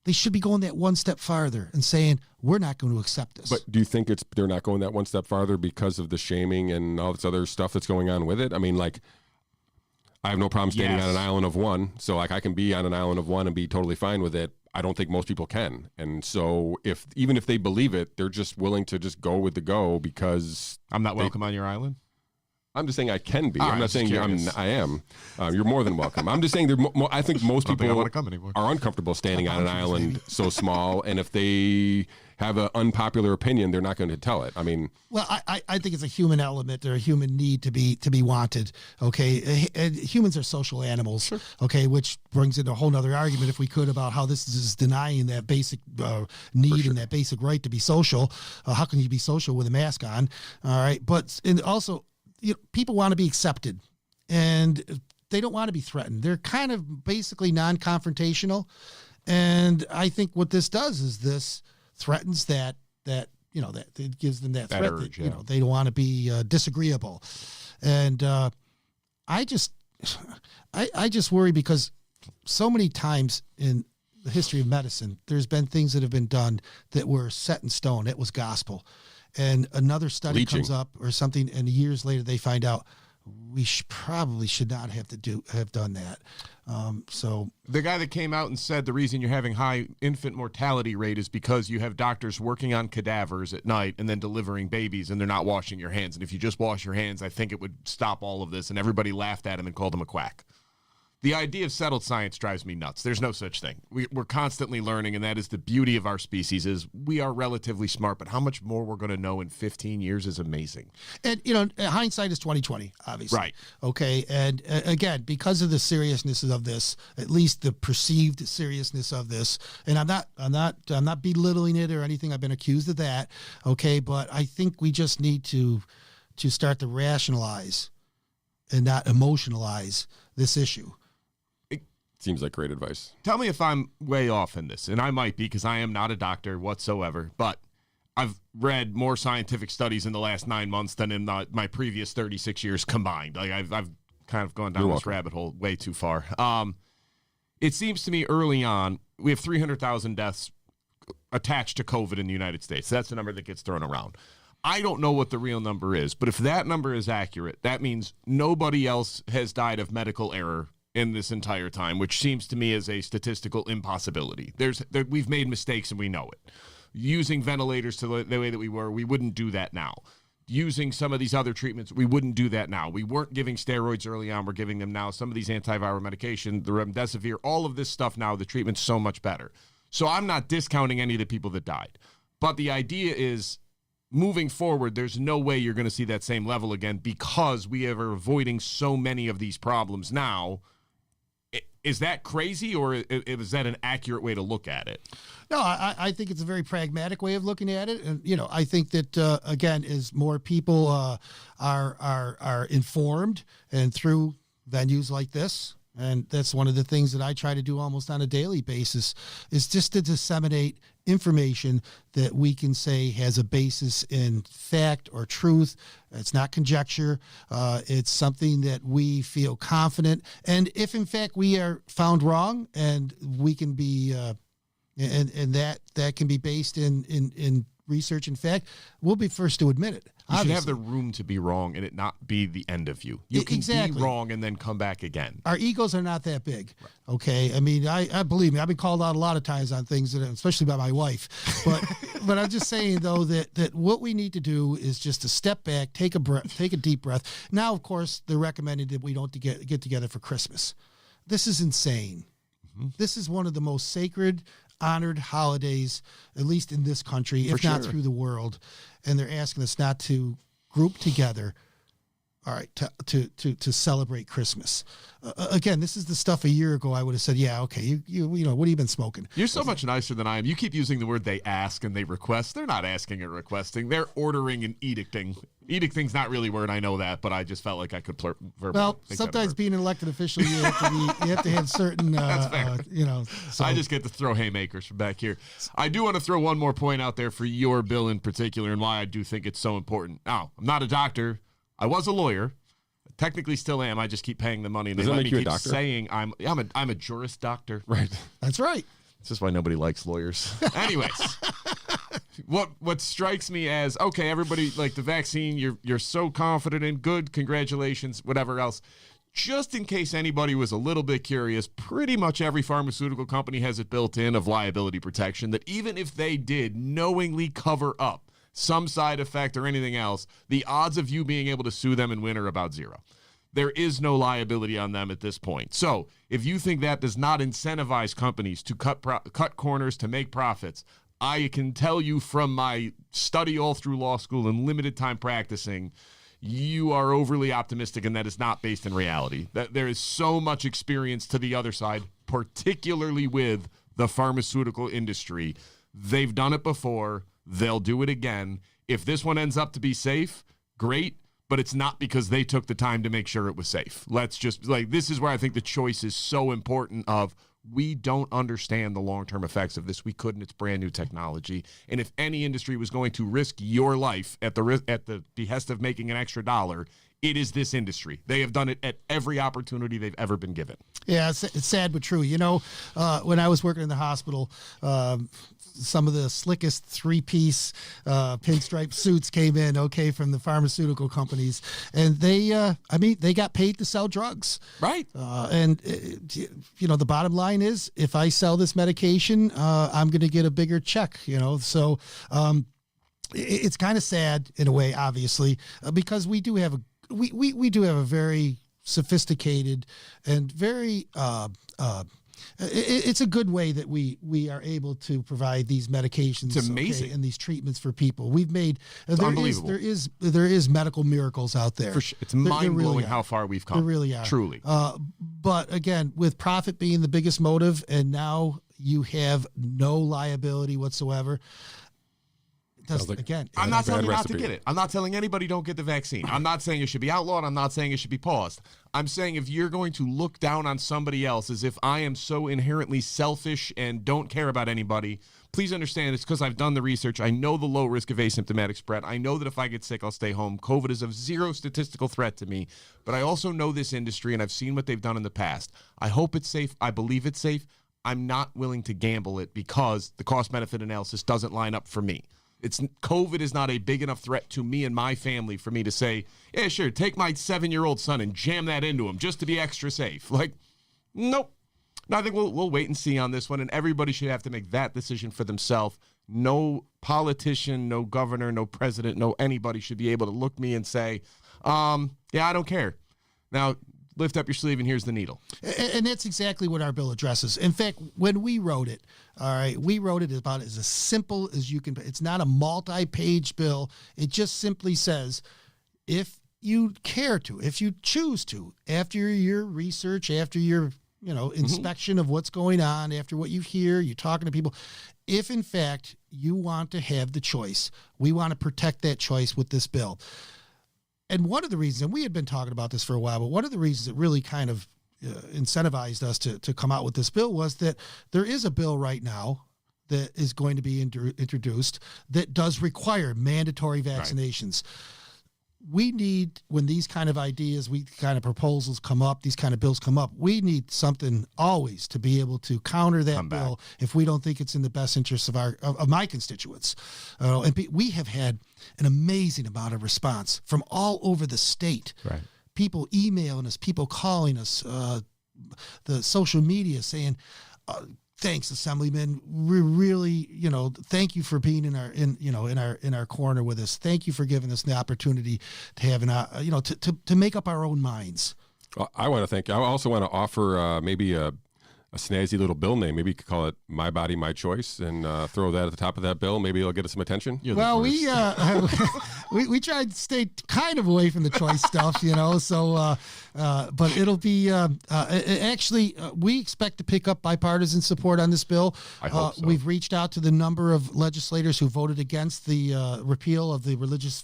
They should be going that one step farther and saying, we're not going to accept this. But do you think they're not going that one step farther because of the shaming and all this other stuff that's going on with it? I mean, like, I have no problem standing on an island of one. So, like, I can be on an island of one and be totally fine with it. I don't think most people can. And so even if they believe it, they're just willing to just go with the go because I'm not welcome on your island? I'm just saying I can be. All I'm right, not saying curious. I am. You're more than welcome. I'm just saying I think most I don't think I people wanna come anymore. are uncomfortable standing on an island so small. And if they have an unpopular opinion, they're not going to tell it. I mean, well, I think it's a human element or a human need to be wanted. Okay, and humans are social animals. Sure. Okay, which brings in a whole nother argument, if we could, about how this is denying that basic need and that basic right to be social. How can you be social with a mask on? All right, but also, people want to be accepted, and they don't want to be threatened. They're kind of basically non-confrontational, and I think what this does is this threatens that it gives them that threat urge, that they don't want to be disagreeable, and I just worry because so many times in the history of medicine, there's been things that have been done that were set in stone. It was gospel, and another study Leaching. comes up or something, and years later they find out we probably should not have done that. So the guy that came out and said the reason you're having high infant mortality rate is because you have doctors working on cadavers at night and then delivering babies, and they're not washing your hands. And if you just wash your hands, I think it would stop all of this. And everybody laughed at him and called him a quack. The idea of settled science drives me nuts. There's no such thing. We're constantly learning, and that is the beauty of our species. Is we are relatively smart, but how much more we're going to know in 15 years is amazing. And hindsight is 20/20, obviously. Right. Okay. And again, because of the seriousness of this, at least the perceived seriousness of this, and I'm not belittling it or anything. I've been accused of that. Okay, but I think we just need to start to rationalize and not emotionalize this issue. seems like great advice. Tell me if I'm way off in this, and I might be because I am not a doctor whatsoever, but I've read more scientific studies in the last 9 months than in my previous 36 years combined. Like I've kind of gone down this rabbit hole way too far. It seems to me early on, we have 300,000 deaths attached to COVID in the United States. That's the number that gets thrown around. I don't know what the real number is, but if that number is accurate, that means nobody else has died of medical error in this entire time, which seems to me as a statistical impossibility. We've made mistakes and we know it. Using ventilators to the way that we were, we wouldn't do that now. Using some of these other treatments, we wouldn't do that now. We weren't giving steroids early on. We're giving them now. Some of these antiviral medication, the remdesivir, all of this stuff now, the treatment's so much better. So I'm not discounting any of the people that died. But the idea is, moving forward, there's no way you're going to see that same level again because we are avoiding so many of these problems now. Is that crazy, or is that an accurate way to look at it? No, I think it's a very pragmatic way of looking at it, and I think that again, as more people are informed, and through venues like this, and that's one of the things that I try to do almost on a daily basis, is just to disseminate information that we can say has a basis in fact or truth. It's not conjecture. It's something that we feel confident. And if in fact we are found wrong, and we can be, and that can be based in research and fact, we'll be first to admit it. You should have the room to be wrong and it not be the end of you. You can be wrong and then come back again. Our egos are not that big, okay? I mean, I believe me, I've been called out a lot of times on things, especially by my wife. But I'm just saying, though, that what we need to do is just to step back, take a deep breath. Now, of course, they're recommending that we don't get together for Christmas. This is insane. Mm-hmm. This is one of the most sacred, honored holidays, at least in this country, if not through the world. And they're asking us not to group together, all right, to celebrate Christmas. Again, this is the stuff a year ago I would have said, yeah, okay, you know, what have you been smoking? You're so much nicer than I am. You keep using the word they ask and they request. They're not asking or requesting. They're ordering and edicting. Edicting's not really a word, I know that, but I just felt like I could Well, sometimes being an elected official, you have to have certain, That's fair. So. I just get to throw haymakers from back here. I do want to throw one more point out there for your bill in particular and why I do think it's so important. Now, I'm not a doctor. I was a lawyer. Technically still am. I just keep paying the money. And Does that make you a doctor? Saying I'm a juris doctor. Right. That's right. This is why nobody likes lawyers. Anyways, what strikes me as, okay, everybody, like the vaccine, you're so confident in, good, congratulations, whatever else. Just in case anybody was a little bit curious, pretty much every pharmaceutical company has it built in of liability protection that even if they did knowingly cover up some side effect or anything else, the odds of you being able to sue them and win are about zero. There is no liability on them at this point. So if you think that does not incentivize companies to cut corners to make profits, I can tell you from my study all through law school and limited time practicing, you are overly optimistic, and that is not based in reality. That there is so much experience to the other side, particularly with the pharmaceutical industry. They've done it before. They'll do it again. If this one ends up to be safe, great, but it's not because they took the time to make sure it was safe. Let's just, this is where I think the choice is so important of, we don't understand the long-term effects of this. We couldn't. It's brand new technology. And if any industry was going to risk your life at the behest of making an extra dollar, it is this industry. They have done it at every opportunity they've ever been given. Yeah, it's sad but true. When I was working in the hospital, some of the slickest three-piece pinstripe suits came in, from the pharmaceutical companies. And they got paid to sell drugs. Right. The bottom line is, if I sell this medication, I'm going to get a bigger check, So it's kind of sad in a way, obviously, because we do have we do have a very sophisticated and very it's a good way that we are able to provide these medications. It's amazing. And these treatments for people. We've made unbelievable. There is medical miracles out there. For sure. It's mind-blowing really how far we've come. There really are. Truly. But again, with profit being the biggest motive, and now you have no liability whatsoever, Again, I'm not telling you not recipe. to get it. I'm not telling anybody don't get the vaccine. I'm not saying it should be outlawed. I'm not saying it should be paused. I'm saying if you're going to look down on somebody else as if I am so inherently selfish and don't care about anybody, please understand it's because I've done the research. I know the low risk of asymptomatic spread. I know that if I get sick, I'll stay home. COVID is of zero statistical threat to me. But I also know this industry, and I've seen what they've done in the past. I hope it's safe. I believe it's safe. I'm not willing to gamble it because the cost-benefit analysis doesn't line up for me. COVID is not a big enough threat to me and my family for me to say, yeah, sure, take my 7-year-old son and jam that into him just to be extra safe. Like, nope. No, I think we'll wait and see on this one, and everybody should have to make that decision for themselves. No politician, no governor, no president, no anybody should be able to look me and say, yeah, I don't care. Now, lift up your sleeve and here's the needle. And that's exactly what our bill addresses. In fact, when we wrote it, all right, we wrote it about as simple as you can. It's not a multi-page bill. It just simply says, if you care to, if you choose to, after your research, after your inspection of what's going on, after what you hear, you're talking to people, if in fact you want to have the choice, we want to protect that choice with this bill. And one of the reasons, and we had been talking about this for a while, but one of the reasons that really kind of incentivized us to come out with this bill was that there is a bill right now that is going to be introduced that does require mandatory vaccinations. Right. We need, when these kind of ideas, proposals come up, these kind of bills come up, we need something always to be able to counter that bill if we don't think it's in the best interest of my constituents. And we have had an amazing amount of response from all over the state. Right. People emailing us, people calling us, the social media saying, thanks, Assemblyman. We really, thank you for being in our corner with us. Thank you for giving us the opportunity to have to make up our own minds. Well, I also want to offer maybe a snazzy little bill name. Maybe you could call it "My Body, My Choice" and throw that at the top of that bill. Maybe it'll get us some attention. Well, we tried to stay kind of away from the choice stuff, So, but it'll be actually we expect to pick up bipartisan support on this bill. I hope so. We've reached out to the number of legislators who voted against the repeal of the religious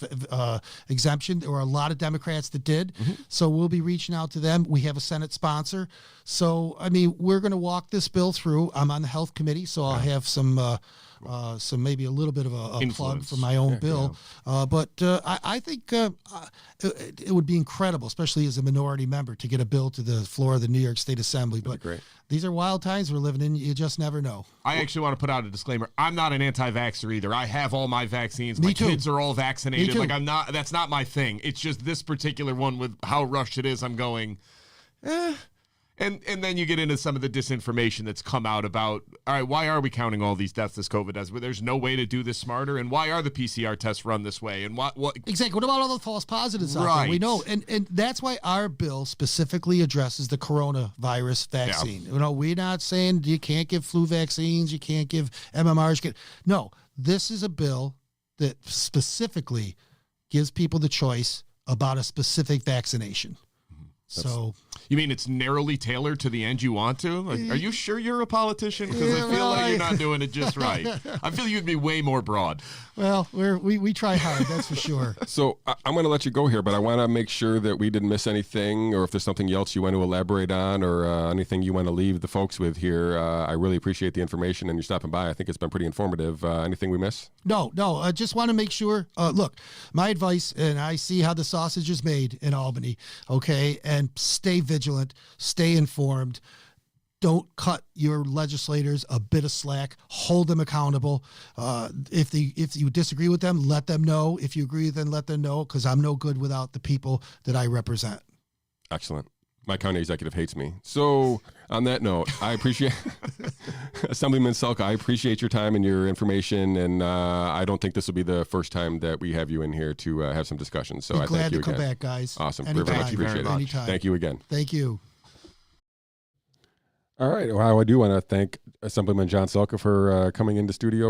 exemption. There were a lot of Democrats that did, so we'll be reaching out to them. We have a Senate sponsor, so we're going to walk this bill through. I'm on the Health Committee, so I'll have some maybe a little bit of a plug for my own bill. But I think it would be incredible, especially as a minority member, to get a bill to the floor of the New York State Assembly. But these are wild times we're living in. You just never know. I actually want to put out a disclaimer. I'm not an anti-vaxxer either. I have all my vaccines. Me My too. kids are all vaccinated. Me too. Like that's not my thing. It's just this particular one with how rushed it is. I'm going, And then you get into some of the disinformation that's come out about, all right, why are we counting all these deaths as COVID as? There's no way to do this smarter, and why are the PCR tests run this way? And what exactly? What about all the false positives out there? We know, and that's why our bill specifically addresses the coronavirus vaccine. Yeah. We're not saying you can't give flu vaccines, you can't give MMRs. No, this is a bill that specifically gives people the choice about a specific vaccination. So you mean it's narrowly tailored to the end you want to? Like, are you sure you're a politician? Because I feel like you're not doing it just right. I feel you'd be way more broad. Well, we try hard, that's for sure. So I'm going to let you go here, but I want to make sure that we didn't miss anything, or if there's something else you want to elaborate on, or anything you want to leave the folks with here. I really appreciate the information and you stopping by. I think it's been pretty informative. Anything we miss? No. I just want to make sure. Look, my advice, and I see how the sausage is made in Albany, okay? And stay vigilant, stay informed. Don't cut your legislators a bit of slack. Hold them accountable. If you disagree with them, let them know. If you agree with them, let them know, because I'm no good without the people that I represent. Excellent. My county executive hates me. So on that note, I appreciate Assemblyman Salka. I appreciate your time and your information, and I don't think this will be the first time that we have you in here to have some discussions. So I thank you again. Glad to come back, guys. Awesome. Anytime. Very much appreciate it. Anytime. Thank you again. Thank you. All right. Well, I do want to thank Assemblyman John Salka for coming into studio.